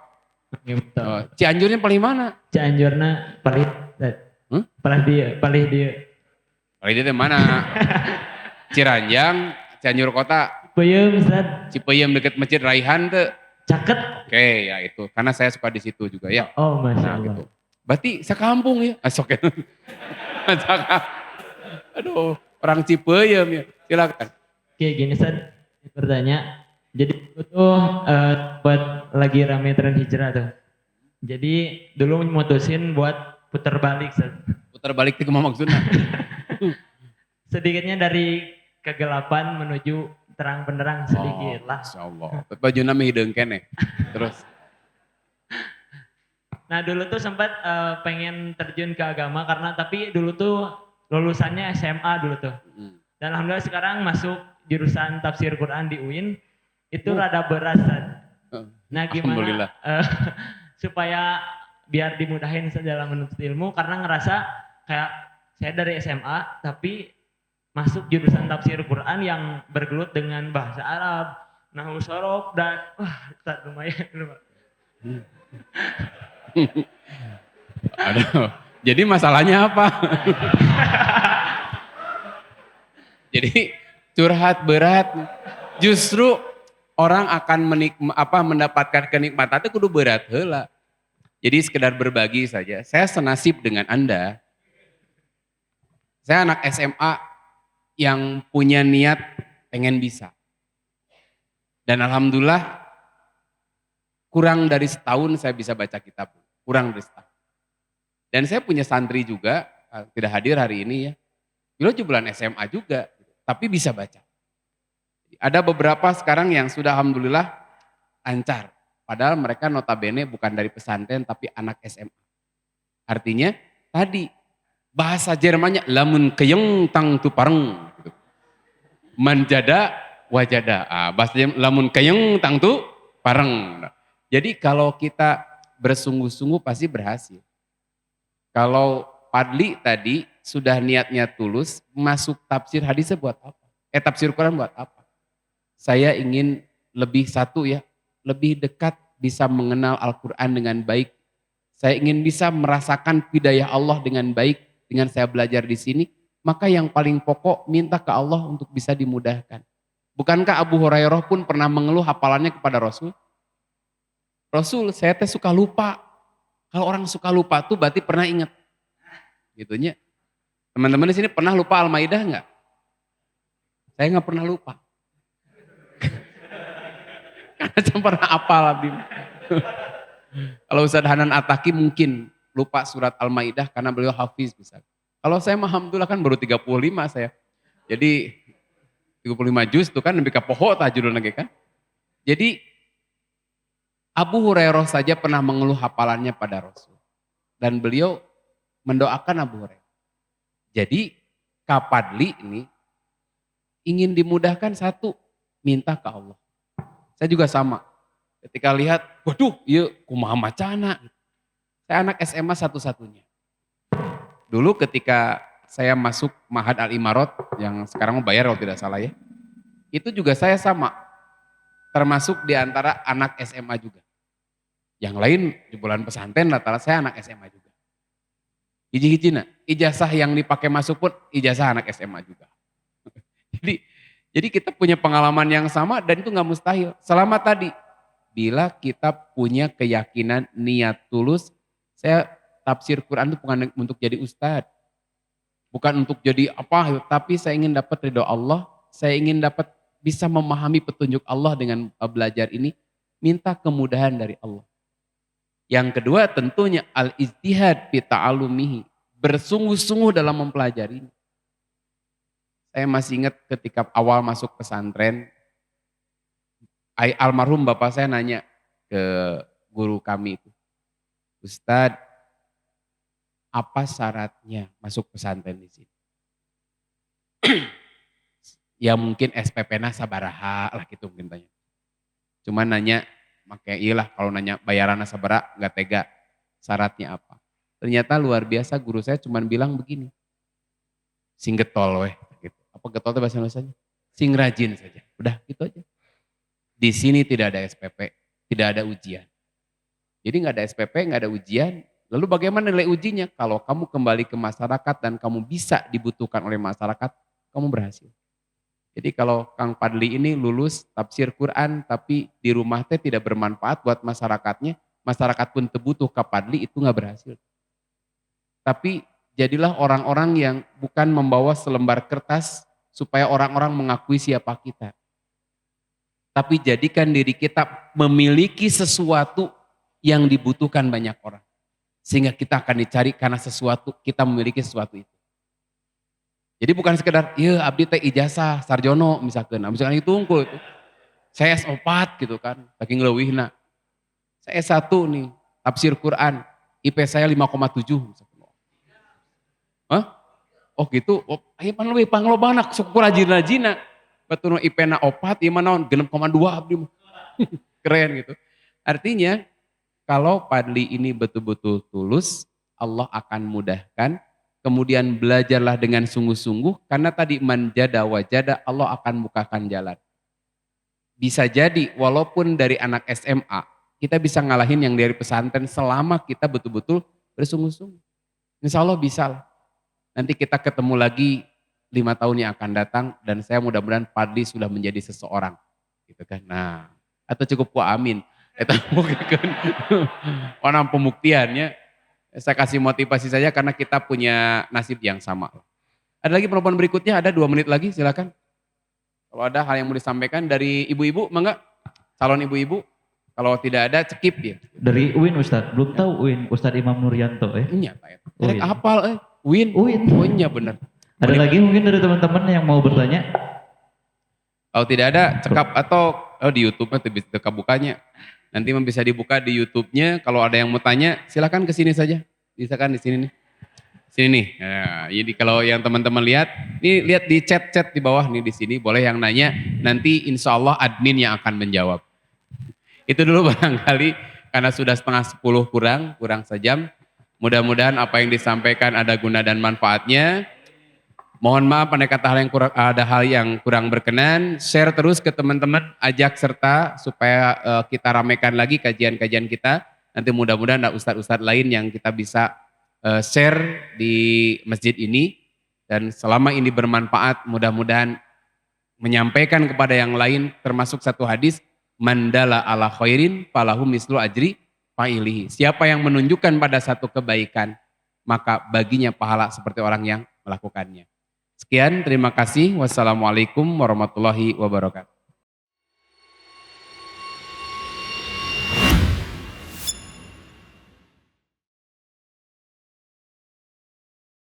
Pakai motor. Oh, Cianjurnya paling mana? Cianjurna paling paling dia. Paling dia mana? Ciranjang, Cianjur kota. Cipeyem Ustaz. Cipeyem deket Masjid Raihan tuh. Caket. Oke, ya itu. Karena saya suka di situ juga ya. Oh, Masya Allah. Gitu. Berarti sekampung ya. Asok ya. Aduh, orang Cipeyem ya. Silakan. Oke, gini Ustaz. Bertanya. Jadi itu tuh buat lagi rame tren hijrah tuh. Jadi dulu mutusin buat putar balik Ustaz. Putar balik itu kemana maksudnya? Sedikitnya dari kegelapan menuju terang benderang sedikit lah. Masya Allah. Bajuna hideung kene. Terus. Nah dulu tuh sempat pengen terjun ke agama karena tapi dulu tuh lulusannya SMA dulu tuh. Dan alhamdulillah sekarang masuk jurusan tafsir Quran di UIN itu rada berat. Nah gimana supaya biar dimudahin dalam menuntut ilmu karena ngerasa kayak saya dari SMA tapi masuk jurusan tafsir Quran yang bergelut dengan bahasa Arab, nahwu sorof dan lumayan. Aduh, jadi masalahnya apa? Jadi curhat berat, justru orang akan mendapatkan kenikmatan itu kudu berat heula. Jadi sekedar berbagi saja. Saya senasib dengan Anda. Saya anak SMA yang punya niat pengen bisa. Dan alhamdulillah kurang dari setahun saya bisa baca kitab. Kurang dari setahun. Dan saya punya santri juga, tidak hadir hari ini ya. Beliau juga bulan SMA juga, tapi bisa baca. Ada beberapa sekarang yang sudah alhamdulillah lancar. Padahal mereka notabene bukan dari pesantren tapi anak SMA. Artinya tadi bahasa Jermannya lamun keyeng tang tu pareng. Gitu. Manjada wajada. Bahasa Jerman lamun keyeng tang tu pareng. Jadi kalau kita bersungguh-sungguh pasti berhasil. Kalau Padli tadi sudah niatnya tulus, masuk tafsir hadisnya buat apa? Tafsir Quran buat apa? Saya ingin lebih satu ya, lebih dekat bisa mengenal Al-Quran dengan baik. Saya ingin bisa merasakan hidayah Allah dengan baik dengan saya belajar di sini. Maka yang paling pokok minta ke Allah untuk bisa dimudahkan. Bukankah Abu Hurairah pun pernah mengeluh hafalannya kepada Rasul? Rasul, saya teh suka lupa. Kalau orang suka lupa tuh berarti pernah ingat. Gitunya. Teman-teman di sini pernah lupa Al-Maidah enggak? Saya enggak pernah lupa. Karena saya pernah apal Abdi. Kalau Ustaz Hanan Ataki mungkin lupa surat Al-Maidah karena beliau hafiz bisa. Kalau saya alhamdulillah kan baru 35 saya. Jadi 35 juz itu kan lebih ke poho tajudul lagi kan. Jadi Abu Hurairah saja pernah mengeluh hafalannya pada Rasul. Dan beliau mendoakan Abu Hurairah. Jadi Kapadli ini ingin dimudahkan satu, minta ke Allah. Saya juga sama. Ketika lihat, waduh, iya kumaha macana. Saya anak SMA satu-satunya. Dulu ketika saya masuk Ma'had Al-Imarot, yang sekarang mau bayar kalau tidak salah ya. Itu juga saya sama. Termasuk di antara anak SMA juga. Yang lain jebolan pesantren rata-rata saya anak SMA juga. Hiji-hijina, ijazah yang dipakai masuk pun ijazah anak SMA juga. Jadi kita punya pengalaman yang sama dan itu nggak mustahil. Selama tadi, bila kita punya keyakinan niat tulus, saya tafsir Quran itu bukan untuk jadi ustadz. Bukan untuk jadi apa, tapi saya ingin dapat ridho Allah, saya ingin dapat bisa memahami petunjuk Allah dengan belajar ini, minta kemudahan dari Allah. Yang kedua tentunya al-ijtihad fi ta'alumihi, bersungguh-sungguh dalam mempelajari. Saya masih ingat ketika awal masuk pesantren, almarhum bapak saya nanya ke guru kami itu, Ustadz, apa syaratnya masuk pesantren di sini? Ya mungkin SPP-na sabaraha lah gitu mungkin tanya. Cuman nanya, makanya iyalah kalau nanya bayaran sabaraha nggak tega, syaratnya apa? Ternyata luar biasa guru saya cuman bilang begini, sing getol weh. Gitu. Apa getol itu bahasa Indonesianya? Sing rajin saja, udah gitu aja. Di sini tidak ada SPP, tidak ada ujian. Jadi nggak ada SPP, nggak ada ujian. Lalu bagaimana nilai ujinya? Kalau kamu kembali ke masyarakat dan kamu bisa dibutuhkan oleh masyarakat, kamu berhasil. Jadi kalau Kang Padli ini lulus tafsir Quran tapi di rumah teh tidak bermanfaat buat masyarakatnya, masyarakat pun terbutuh ke Padli, itu nggak berhasil. Tapi jadilah orang-orang yang bukan membawa selembar kertas supaya orang-orang mengakui siapa kita. Tapi jadikan diri kita memiliki sesuatu yang dibutuhkan banyak orang. Sehingga kita akan dicari karena sesuatu, kita memiliki sesuatu itu. Jadi bukan sekedar, iya abdi teh ijazah, sarjono misalkan. Misalkan itu unggul itu. Saya S4 gitu kan, saking leuwihna. Saya S1 nih, tafsir Quran, IP saya 5,7 misalkan. Hah? Oh gitu, ayo panleuwih panglobana, sok rajin-rajina. Betul IP-na 4, ieu mah naon 6,2 abdi mah. Keren gitu. Artinya kalau Padli ini betul-betul tulus, Allah akan mudahkan. Kemudian belajarlah dengan sungguh-sungguh, karena tadi manjada wajada, Allah akan bukakan jalan. Bisa jadi walaupun dari anak SMA, kita bisa ngalahin yang dari pesantren selama kita betul-betul bersungguh-sungguh. Insya Allah bisa lah. Nanti kita ketemu lagi 5 tahun yang akan datang, dan saya mudah-mudahan Padli sudah menjadi seseorang. Gitu kan. Nah, atau cukup ku amin. Eta mungkin orang pembuktiannya, saya kasih motivasi saja karena kita punya nasib yang sama. Ada lagi penelpon berikutnya, ada 2 menit lagi, silakan. Kalau ada hal yang mau disampaikan dari ibu-ibu, mangga. Calon ibu-ibu. Kalau tidak ada, cekip ya. Dari UIN Ustadz, belum tahu UIN, Ustadz Imam Nuryanto Iya, Pak. Oh, iya. Hafal, Win. UIN. Oh iya benar. Ada lagi mungkin dari teman-teman yang mau bertanya? Kalau tidak ada, cekap atau di YouTube nanti bisa bukanya. Nanti bisa dibuka di YouTube-nya. Kalau ada yang mau tanya, silakan ke sini saja. Bisa kan di sini nih. Sini nih. Nah, jadi kalau yang teman-teman lihat, nih lihat di chat-chat di bawah nih di sini, boleh yang nanya. Nanti insya Allah admin yang akan menjawab. Itu dulu barangkali karena sudah 9:30 kurang sejam. Mudah-mudahan apa yang disampaikan ada guna dan manfaatnya. Mohon maaf ada hal yang kurang berkenan. Share terus ke teman-teman, ajak serta supaya kita ramekan lagi kajian-kajian kita. Nanti mudah-mudahan ada ustadz-ustadz lain yang kita bisa share di masjid ini. Dan selama ini bermanfaat, mudah-mudahan menyampaikan kepada yang lain termasuk satu hadis, mandala ala khairin falahu mislu ajri fa'ilihi. Siapa yang menunjukkan pada satu kebaikan, maka baginya pahala seperti orang yang melakukannya. Sekian, terima kasih. Wassalamualaikum warahmatullahi wabarakatuh.